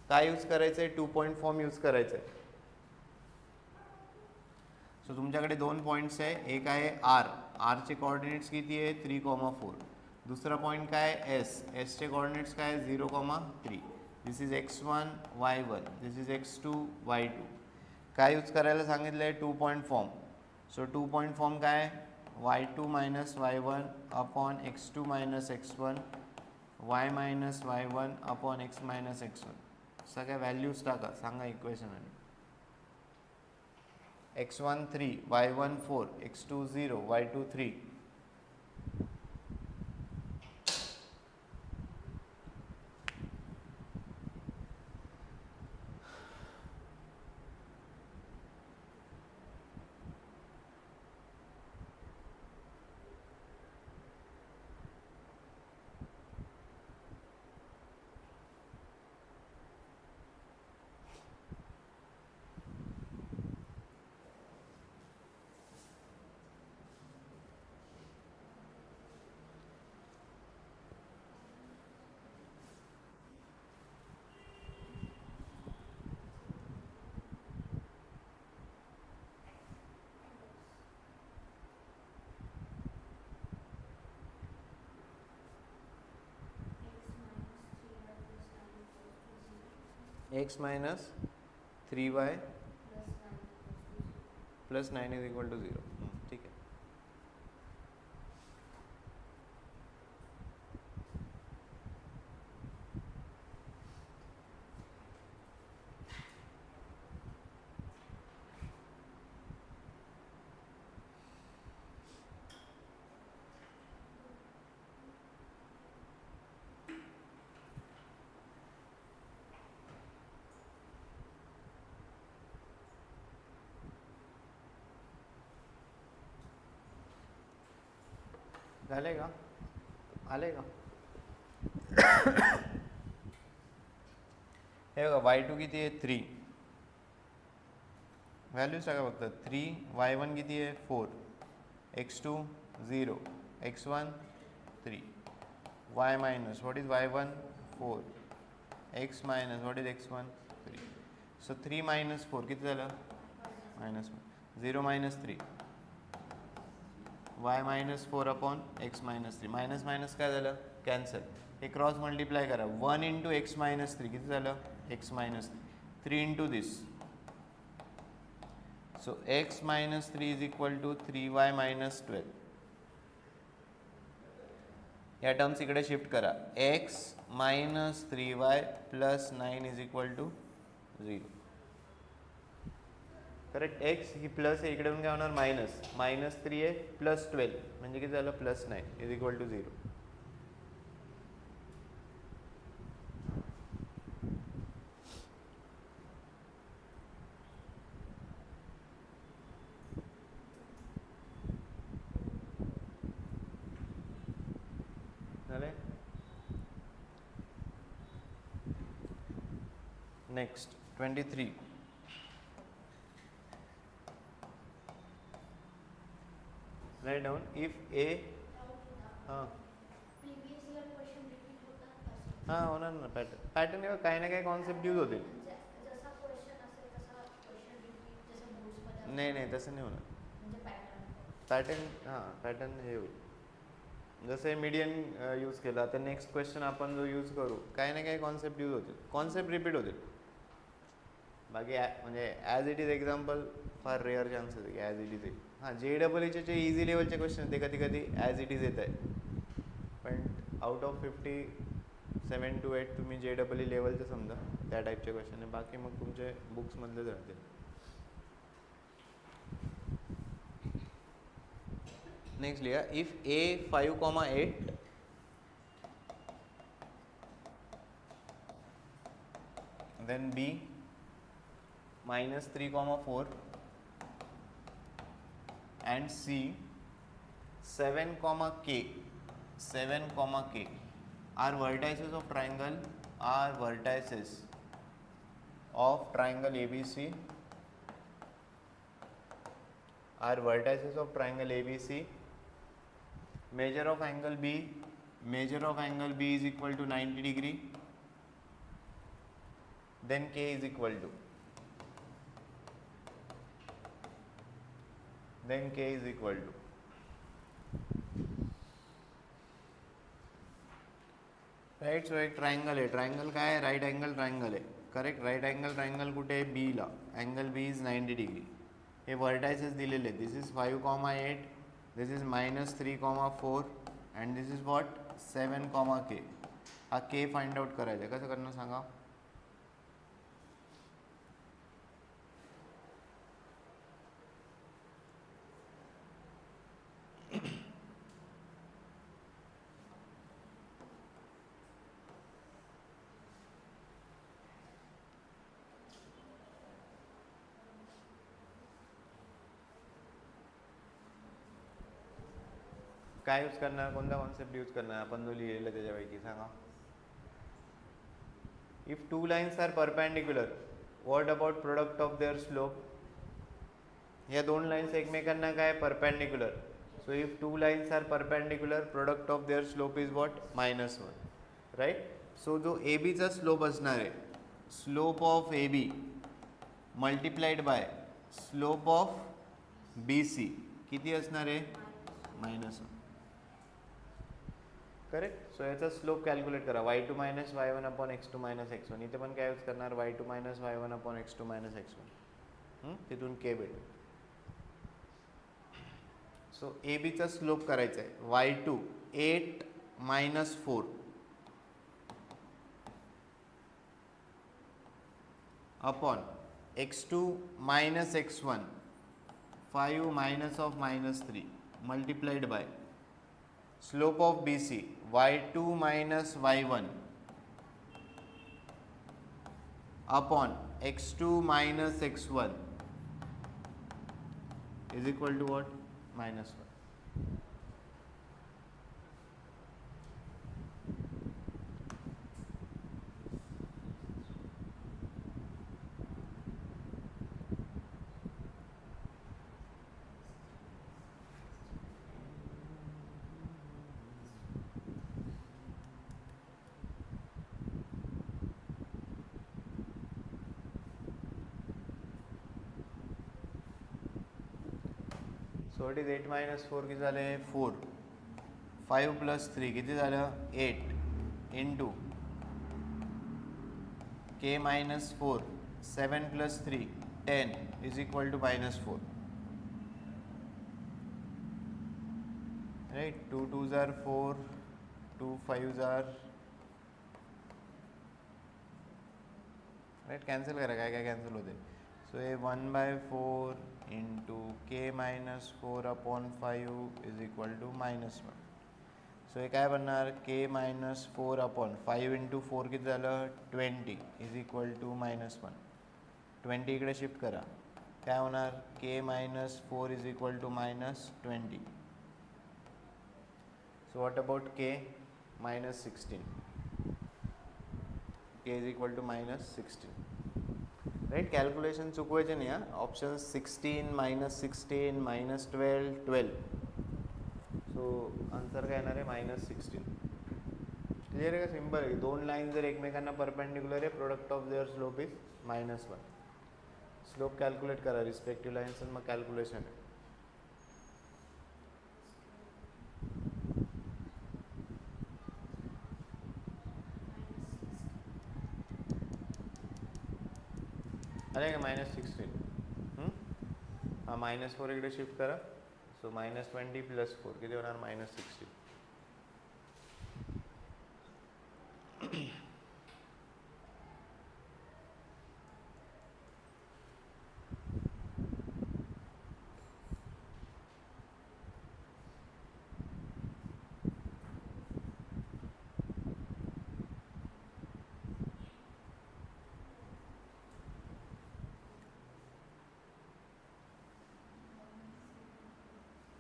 काय यूज करायचं आहे 2 पॉईंट फॉर्म यूज करायचं आहे. सो तुमच्याकडे 2 पॉईंट्स आहे. एक आहे आर. आरचे कोऑर्डिनेट्स किती आहे 3,4. दुसरा पॉईंट काय आहे एस. एसचे कोऑर्डिनेट्स काय आहे 0,3. This is x1 y1, this is x2 y2. काय यूज करायला सांगितलं आहे 2 point form. So 2 point form काय y2 minus y1 upon x2 minus x1 y minus y1 upon x minus x1. सगळ्या व्हॅल्यूज टाका, सांगा इक्वेशन. आणि x1 3, y1 4, x2 0, y2 3. x minus 3y plus 9 is equal to 0. ठीक है. झाले का, आले का. हे बघा y2 किती आहे 3. व्हॅल्यूज टाका फक्त. 3, y1 किती आहे 4, x2 0, x1 3, y minus what is y1 4, x minus what is x1 3. So 3 minus 4 किती झालं minus 0 minus 3, y minus 4 upon x minus 3. Minus minus काय झालं कॅन्सल. हे क्रॉस मल्टिप्लाय करा. 1 इंटू एक्स मायनस 3 किती झालं x minus 3 into this. So x minus 3 is equal to 3y minus 12. या terms इकडे शिफ्ट करा. x minus 3y plus 9 is equal to 0. Correct. X ही प्लस आहे, इकडे काय होणार मायनस. मायनस 3 आहे प्लस 12 म्हणजे किती झालं प्लस 9 इज इक्वल टू 0. झाले. Next 23. Write down if a. हां हां होणार ना. पॅटर्न काही ना काही कॉन्सेप्ट यूज होतील. नाही नाही तसं नाही होणार. पॅटर्न हां पॅटर्न हे होईल. जसे मीडियन यूज केला तर नेक्स्ट क्वेश्चन आपण जो यूज करू काही ना काही कॉन्सेप्ट यूज होतील. कॉन्सेप्ट रिपीट होतील. बाकी म्हणजे ॲज इट इज एक्झाम्पल फार रेअर चान्सेस आहे की ॲज इट इज येईल. हां JEEचे जे इझी लेवलचे क्वेश्चन ते कधी कधी ॲज इट इज येत आहे. पण आउट ऑफ 57 to 8 तुम्ही JEE लेवलचं समजा त्या टाईपचे क्वेश्चन आहे. बाकी मग तुमचे बुक्समधले राहतील. नेक्स्ट लिया if A 5,8 then b -3,4 and c 7, k 7, k are vertices of triangle ABC are vertices of triangle ABC. Measure of angle B is equal to 90 degree. Then K is equal to right. So एक triangle आहे. Triangle काय आहे? Right angle triangle आहे. Correct. Right angle triangle कुठे आहे? B ला. Angle B is 90 degree. हे vertices दिलेले आहेत. This is 5,8, this is -3,4 and this is what 7, k. हा के फाइंड आउट करायचा आहे. कसं करणार सांगा? काय यूज करणार? कोणता कॉन्सेप्ट यूज करणार आपण जो लिहिलेला त्याच्यापैकी सांगा. If two lines are perpendicular what about product of their slope. या दोन लाइन्स एकमेकांना काय perpendicular. So if two lines are perpendicular product of their slope is what -1. Right. So जो ए बीचा स्लोप असणार आहे, slope of a b multiplied by slope of b c किती असणार आहे? -1. करेक्ट. सो याचा स्लोप कॅल्क्युलेट करा. y2 - y1 upon x2 - x1. इथे पण काय यूज करणार? y2 - y1 upon x2 - x1. तिथून k भेटेल. सो ए बीचा स्लोप करायचा आहे. y2 8 - 4 upon x2 - x1 5 - 3 multiplied by slope of BC y2 minus y1 upon x2 minus x1 is equal to what? -1. So it is 8 - 4 किती झाले? 4. 5 + 3 किती झालं? 8 into k - 4 7 + 3 10 is equal to -4. Right. 2 2s are 4, 2 5s are right. Cancel करा. काय काय cancel होते. So हे 1/4 into k - 4 upon 5 is equal to -1. So हे काय बनणार? k - 4 अपॉन 5 इंटू 4 किती झालं? 20 इज इक्वल टू -1. 20 इकडे शिफ्ट करा. काय होणार? k - 4 is equal to -20. So what about k? -16. k is equal to -16. Right. Calculation चुकवायचे नाही. ऑप्शन 16 -16 -12 12. सो आन्सर काय येणार आहे? -16. क्लिअर आहे का? सिम्पल आहे. दोन लाईन जर एकमेकांना परपेंडिक्युलर आहे product of their slope is -1. Slope calculate करा रिस्पेक्टिव्ह लाईन्स आणि मग कॅल्क्युलेशन आहे. अरे का -16. हां -4 इकडे शिफ्ट करा. सो -20 + 4 किती होणार? -16.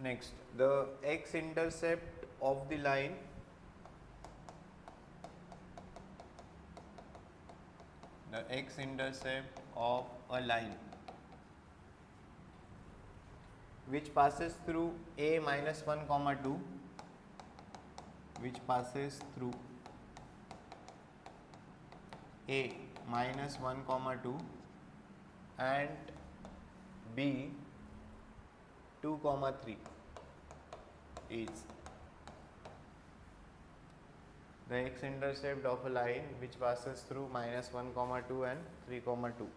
Next, the x-intercept of the line of a line which passes through a minus 1 comma 2, which passes through a minus 1 comma 2 and b 2 comma 3 is the x-intercept of a line which passes through minus 1 comma 2 and 3 comma 2.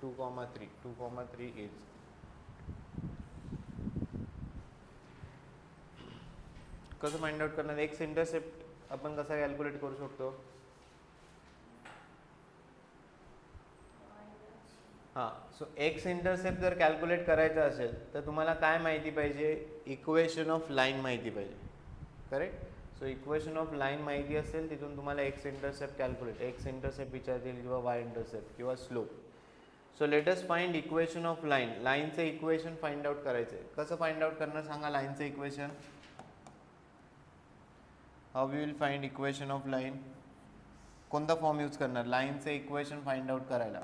2 comma 3 is कसं find out करणार x intercept आपण कसा calculate करू शकतो हां so x intercept जर calculate करायचं असेल तर तुम्हाला काय माहिती पाहिजे इक्वेशन ऑफ लाईन माहिती पाहिजे correct so equation of line माहिती असेल तिथून तुम्हाला X intercept calculate x intercept विचारतील किंवा वाय इंटरसेप्ट किंवा slope so let us find equation of line लाईनचं इक्वेशन फाइंड आउट करायचं आहे कसं फाइंड आउट करणार सांगा लाईनचं equation how we will find equation of line कोणता फॉर्म यूज करणार लाईनचं इक्वेशन फाइंड आउट करायला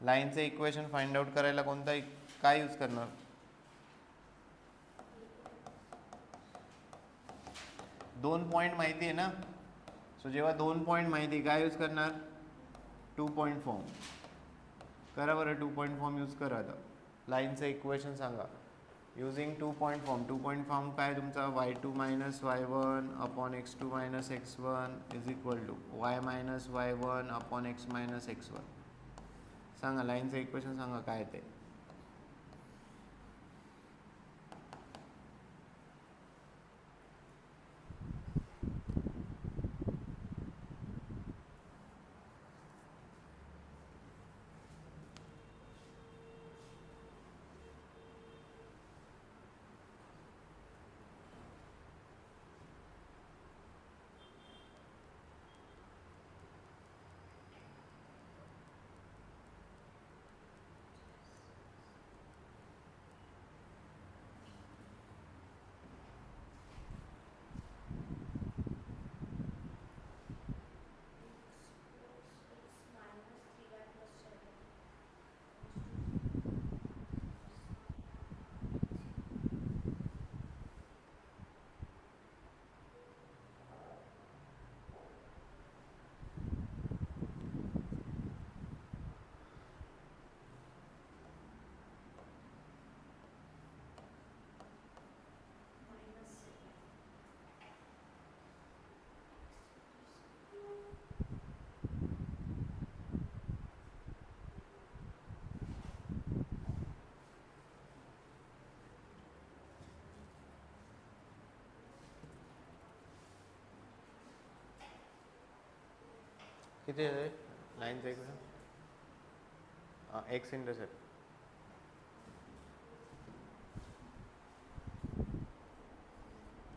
लाईनचं इक्वेशन फाइंड आउट करायला कोणता काय यूज करणार दोन पॉइंट माहिती आहे ना सो जेव्हा दोन पॉइंट माहिती काय यूज करणार 2 पॉइंट फॉर्म करा बरं 2 पॉइंट फॉर्म यूज करा आता लाईनचं इक्वेशन सांगा युजिंग 2 पॉइंट फॉर्म काय तुमचा y2 minus y1 upon x2 minus x1 is equal to y minus y1 upon x minus x1 सांगा लाईनचं इक्वेशन सांगा काय ते किती आहे लाईनचं इक्वेशन एक्स इंटरसेप्ट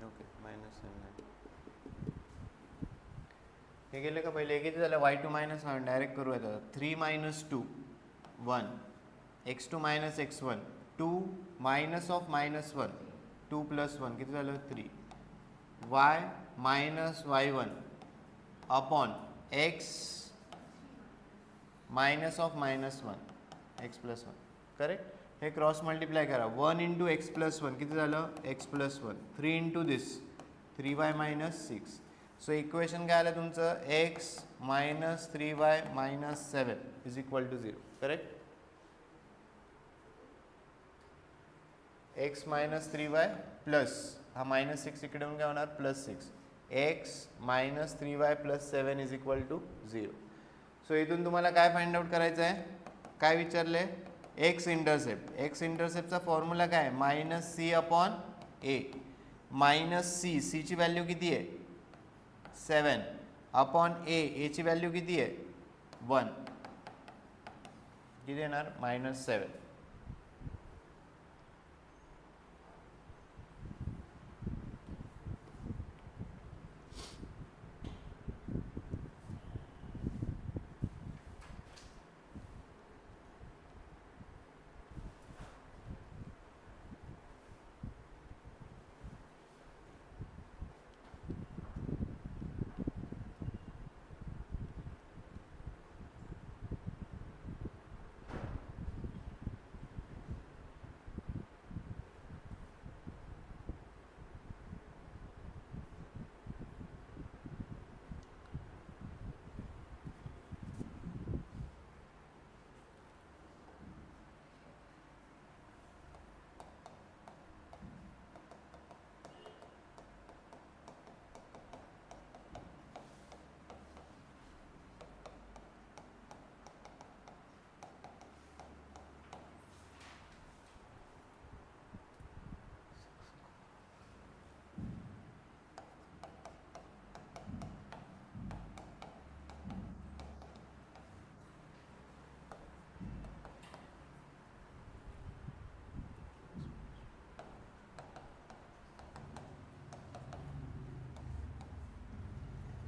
ओके मायनस हे गेले का पहिले किती झालं y2 मायनस वन डायरेक्ट करू आता 3 minus 2 1 x2 minus x1 2 minus of minus 1 2 plus 1 किती झालं 3 y minus y1 upon x minus of minus 1 x plus 1 correct हे क्रॉस मल्टिप्लाय करा 1 इंटू एक्स प्लस 1 किती झालं x plus 1 3 into this 3y minus 6 so equation काय आलं तुमचं x minus 3y minus 7 is equal to 0 correct x minus 3y plus हा minus 6 इकडे येऊन काय होणार plus 6 x minus 3y plus 7 is equal to 0 so इथून तुम्हाला काय फाइंड आउट करायचं आहे काय विचारले एक्स इंटरसेप्टचा फॉर्म्युला काय minus C upon a minus c ची व्हॅल्यू किती आहे 7 अपॉन ए ची व्हॅल्यू किती आहे 1 किती येणार minus 7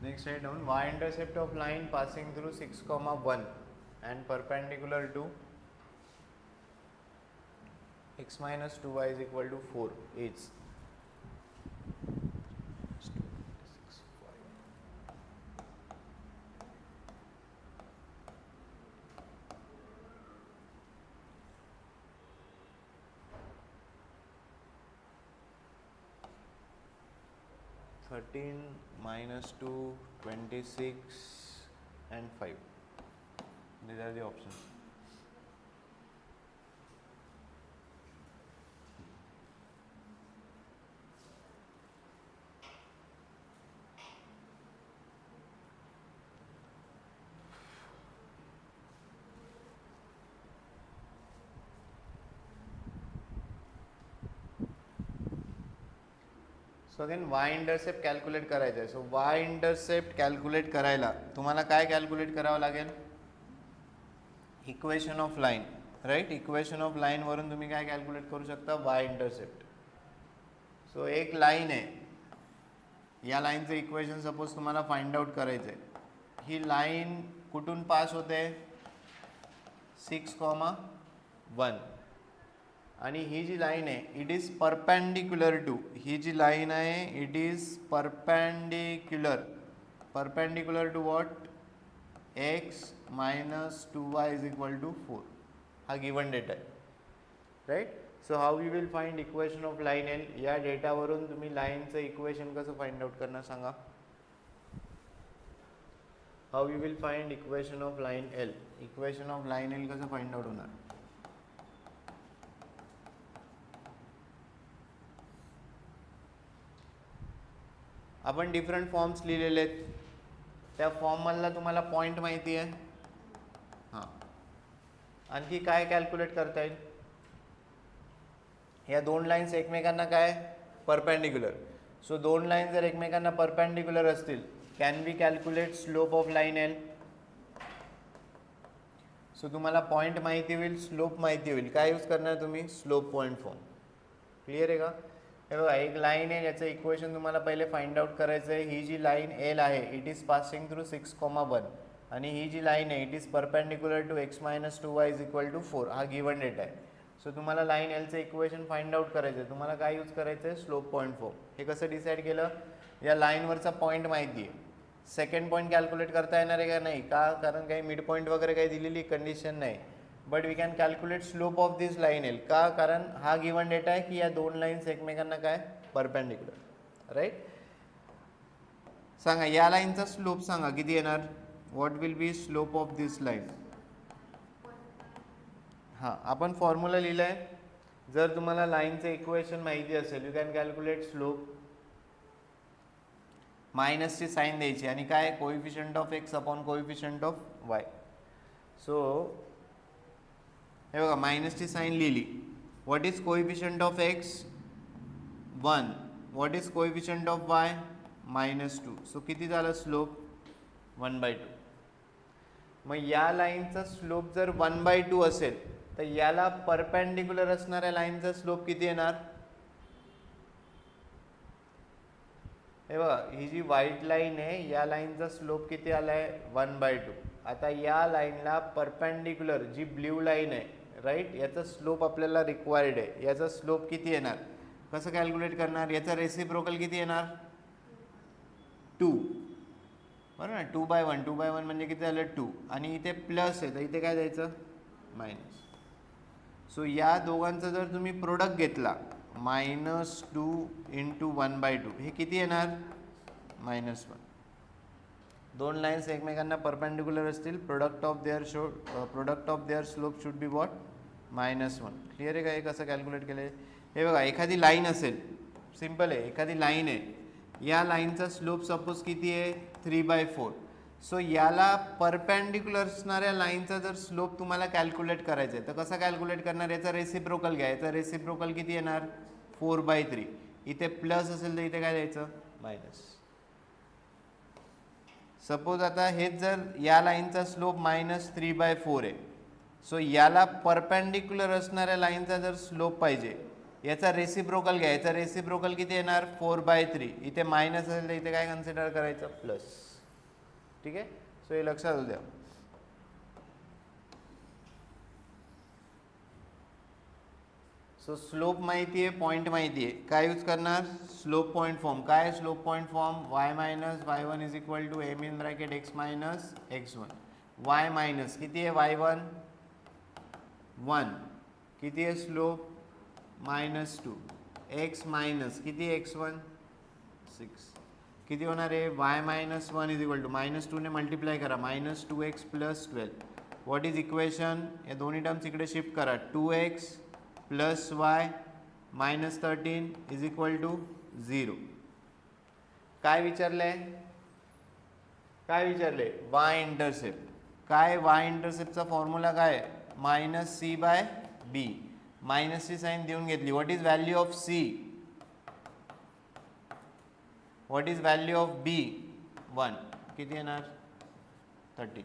Next write down y-intercept of line passing through 6, 1 and perpendicular to x minus 2y is equal to 4 is 13 minus 2, 26 and 5. These are the options. So again Y intercept calculate करायचं आहे. So Y intercept calculate करायला तुम्हाला काय calculate करावं लागेल? Equation of line, right. Equation of line वरून तुम्ही काय कॅल्क्युलेट करू शकता? Y intercept. सो एक लाईन आहे, या लाईनचं इक्वेशन सपोज तुम्हाला फाइंड आउट करायचं आहे. ही लाईन कुठून पास होते? 6, 1 आणि ही जी लाईन आहे इट इज परपेंडिक्युलर टू, ही जी लाईन आहे it is perpendicular to what? x minus 2y is equal to 4. हा गिवन डेटा आहे, right. So how you will find equation of line L? या डेटावरून तुम्ही लाईनचं इक्वेशन कसं फाइंड आउट करणार सांगा? How you will find equation of line L? Equation of line L कसं फाइंड आउट होणार? आपण डिफरंट फॉर्म्स लिहिलेले आहेत, त्या फॉर्ममधला तुम्हाला पॉईंट माहिती आहे. हां, आणखी काय कॅल्क्युलेट करता येईल? या दोन लाईन्स एकमेकांना काय? परपेंडिक्युलर. सो दोन लाईन जर एकमेकांना परपेंडिक्युलर असतील, can be calculate slope of line L. So तुम्हाला पॉईंट माहिती होईल, स्लोप माहिती होईल. काय यूज करणार तुम्ही? Slope point form. क्लिअर आहे का? हे बघा, एक लाईन आहे, याचं इक्वेशन तुम्हाला पहिले फाइंड आउट करायचं आहे. ही जी लाईन एल आहे इट इज पासिंग थ्रू 6, 1 आणि ही जी लाईन आहे it is perpendicular to x minus 2y is equal to 4. हा गिवन डेटा आहे. सो तुम्हाला लाईन एलचं इक्वेशन फाइंड आउट करायचं आहे. तुम्हाला काय यूज करायचं आहे? Slope point form. हे कसं डिसाईड केलं? या लाईनवरचा पॉईंट माहिती आहे, सेकंड पॉईंट कॅल्क्युलेट करता येणार आहे का? नाही. का? कारण काही मिड पॉईंट वगैरे काही दिलेली कंडिशन नाही. But we can calculate slope of this line L. का? कारण हा गिवन डेटा आहे की या दोन लाईन्स एकमेकांना काय? Perpendicular, right. सांगा या लाईनचा स्लोप सांगा किती येणार? What will be slope of this line? हां, आपण फॉर्म्युला लिहिला आहे. जर तुम्हाला लाईनचं इक्वेशन माहिती असेल यू कॅन कॅल्क्युलेट स्लोप. मायनसची साईन द्यायची आणि काय? Coefficient of x upon coefficient of y. So हे बघा, मायनसची साईन लिहिली. What is coefficient of x? 1. What is coefficient of y? -2. So किती झालं स्लोप? 1/2. मग या लाईनचा स्लोप जर 1/2 असेल तर याला परपेंडिक्युलर असणाऱ्या लाईनचा स्लोप किती येणार? हे बघा, ही जी व्हाईट लाईन आहे या लाईनचा स्लोप किती आलाय? 1/2. आता या लाईनला परपेंडिक्युलर जी ब्ल्यू लाईन आहे, राईट, याचा स्लोप आपल्याला रिक्वायर्ड आहे. याचा स्लोप किती येणार? कसं कॅल्क्युलेट करणार? याचा रेसिप्रोकल किती येणार? 2. बरोबर ना? 2/1 म्हणजे किती झालं? 2. आणि इथे प्लस आहे तर इथे काय द्यायचं? मायनस. सो या दोघांचा जर तुम्ही प्रोडक्ट घेतला -2 × 1/2 हे किती येणार? -1. दोन लाईन्स एकमेकांना परपेंडिक्युलर असतील, product of their slope should be what? -1. Clear आहे का? हे कसं कॅल्क्युलेट केलं आहे? हे बघा, एखादी लाईन असेल, सिम्पल आहे, एखादी लाईन आहे, या लाईनचा स्लोप सपोज किती आहे? 3/4. सो याला परपेंडिक्युलर असणाऱ्या लाईनचा जर स्लोप तुम्हाला कॅल्क्युलेट करायचा आहे तर कसा कॅल्क्युलेट करणार? याचा रेसिप्रोकल घ्या. याचा रेसिप्रोकल किती येणार? 4/3. इथे प्लस असेल तर इथे काय द्यायचं? मायनस. सपोज आता हेच जर या लाईनचा स्लोप -3/4 आहे, सो याला परपेंडिक्युलर असणाऱ्या लाईनचा जर स्लोप पाहिजे, याचा रेसिप्रोकल घ्या. याचा रेसिप्रोकल किती येणार? 4/3. इथे मायनस असेल तर इथे काय कन्सिडर करायचं? प्लस. ठीक आहे. सो हे लक्षात असू द्या. सो स्लोप माहिती आहे, पॉईंट माहिती आहे, काय यूज करणार, स्लोप पॉईंट फॉर्म. काय slope point form, y minus y1 is equal to m in bracket x minus x1. y minus किती आहे y1 1, किती आहे स्लोप -2, x मायनस किती आहे x1 6, किती होणार आहे y minus 1 is equal to -2 ने मल्टिप्लाय करा -2x plus 12. What is equation, या दोन्ही टर्म्स इकडे शिफ्ट करा. 2x plus y minus 13 is equal to 0. काय विचारलंय, काय विचारले, y इंटरसेप्ट. काय y इंटरसेप्टचा फॉर्म्युला काय, -c/b. मायनसची साईन देऊन घेतली. What is value of c, what is value of b 1, किती येणार 30.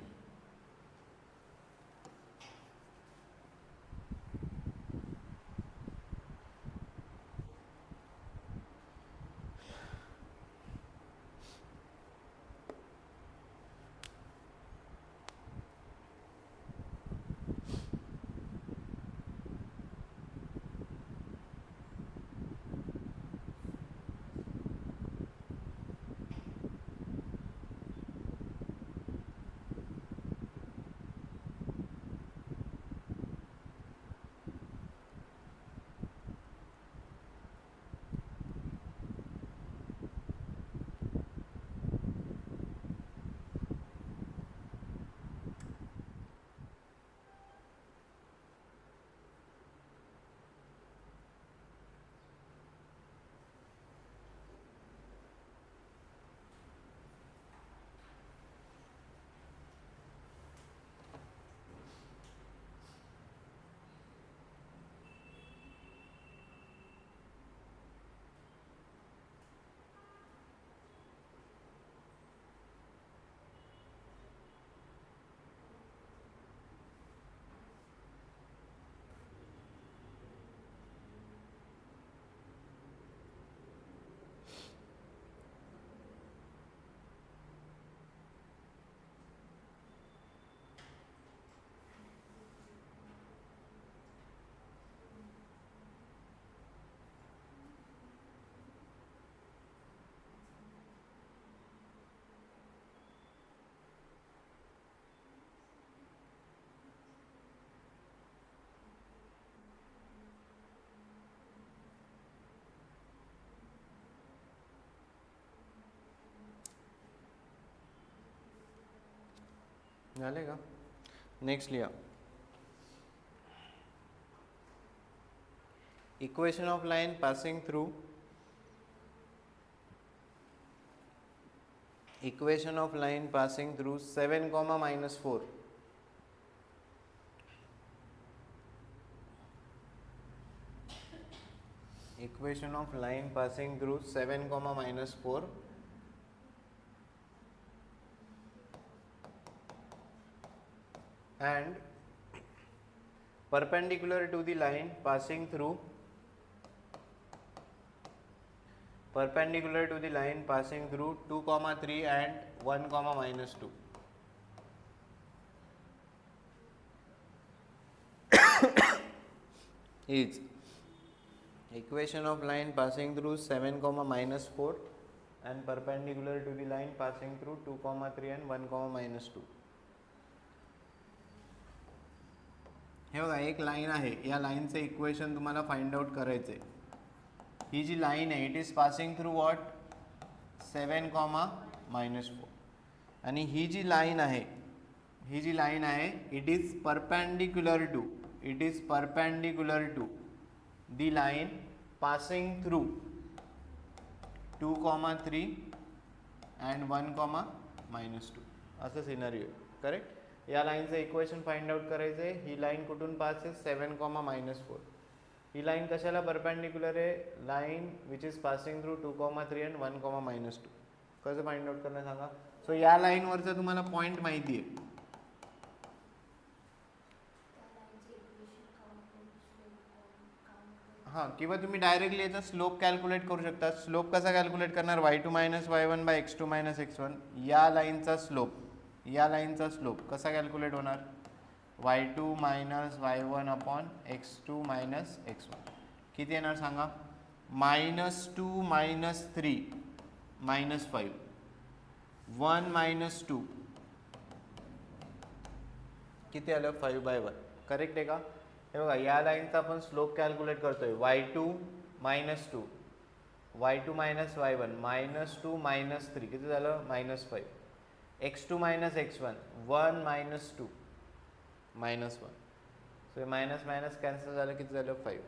झाले का. नेक्स्ट लिहा, equation of line passing through, equation of line passing through 7, -4. Equation of line passing through 7, -4 and perpendicular to the line passing through, perpendicular to the line passing through 2, 3 and 1, -2. is equation of line passing through 7, -4 and perpendicular to the line passing through 2, 3 and 1, -2. हे बघा, एक line आहे, या लाईनचं equation तुम्हाला find out करायचे. ही जी लाईन आहे it is passing through what 7, -4 आणि ही जी लाईन आहे, ही जी लाईन आहे it is perpendicular to, it is perpendicular to the line passing through 2, 3 and 1, -2 असं सिनरिओ आहे. करेक्ट. या लाईनचं इक्वेशन फाइंड आउट करायचं आहे. ही लाईन कुठून पास आहे 7, -4. ही लाईन कशाला परपेंडिक्युलर आहे, line which is passing through 2, 3 and 1, -2. कसं फाइंड आउट करणार सांगा. सो या लाईनवरचा तुम्हाला पॉईंट माहिती आहे. हां, किंवा तुम्ही डायरेक्टली याचा स्लोप कॅल्क्युलेट करू शकता. स्लोप कसा कॅल्क्युलेट करणार, y2 - y1 / x2 - x1. या लाईनचा स्लोप या लाईनचा स्लोप कसा कॅल्क्युलेट होणार, y2 minus y1 upon x2 minus x1 किती येणार सांगा, -2 मायनस 3 मायनस 5 1 मायनस 2 किती आलं 5/1 करेक्ट आहे का. हे बघा या लाईनचा आपण स्लोप कॅल्क्युलेट करतोय y2 minus 2 y2 minus y1 -2 minus 3 किती झालं -5 x2 minus x1 1 minus 2 -1 so minus minus cancel झालं किती झालं 5.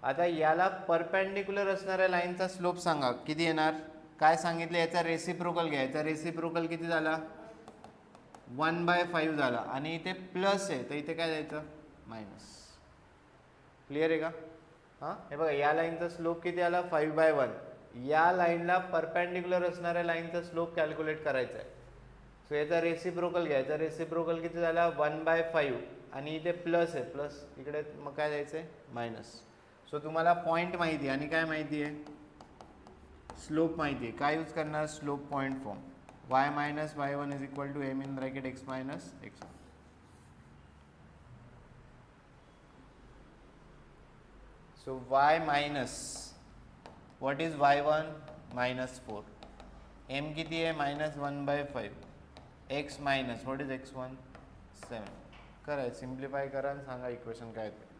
आता याला परपेंडिक्युलर असणाऱ्या लाईनचा स्लोप सांगा किती येणार, काय सांगितलं याचा रेसिप्रोकल घ्या, याचा रेसिप्रोकल किती झाला 1/5 झाला आणि इथे प्लस आहे तर इथे काय द्यायचं मायनस. क्लिअर आहे का. हां हे बघा या लाईनचा स्लोप किती आला 5/1. या लाईनला परपेंडिक्युलर असणाऱ्या लाईनचा स्लोप कॅल्क्युलेट करायचा आहे. सो याचा रेसिप्रोकल घ्या, याचा रेसिप्रोकल किती झाला 1/5 आणि इथे प्लस आहे, प्लस इकडे मग काय द्यायचं आहे मायनस. सो तुम्हाला पॉईंट माहिती आहे आणि काय माहिती आहे स्लोप माहिती आहे. काय यूज करणार slope point form, y minus y1 is equal to m in bracket x minus x1. So y minus what is y1 minus 4 m किती आहे -1/5 x minus what is x1 7 करा सिम्प्लिफाय करा आणि सांगा इक्वेशन काय आहे.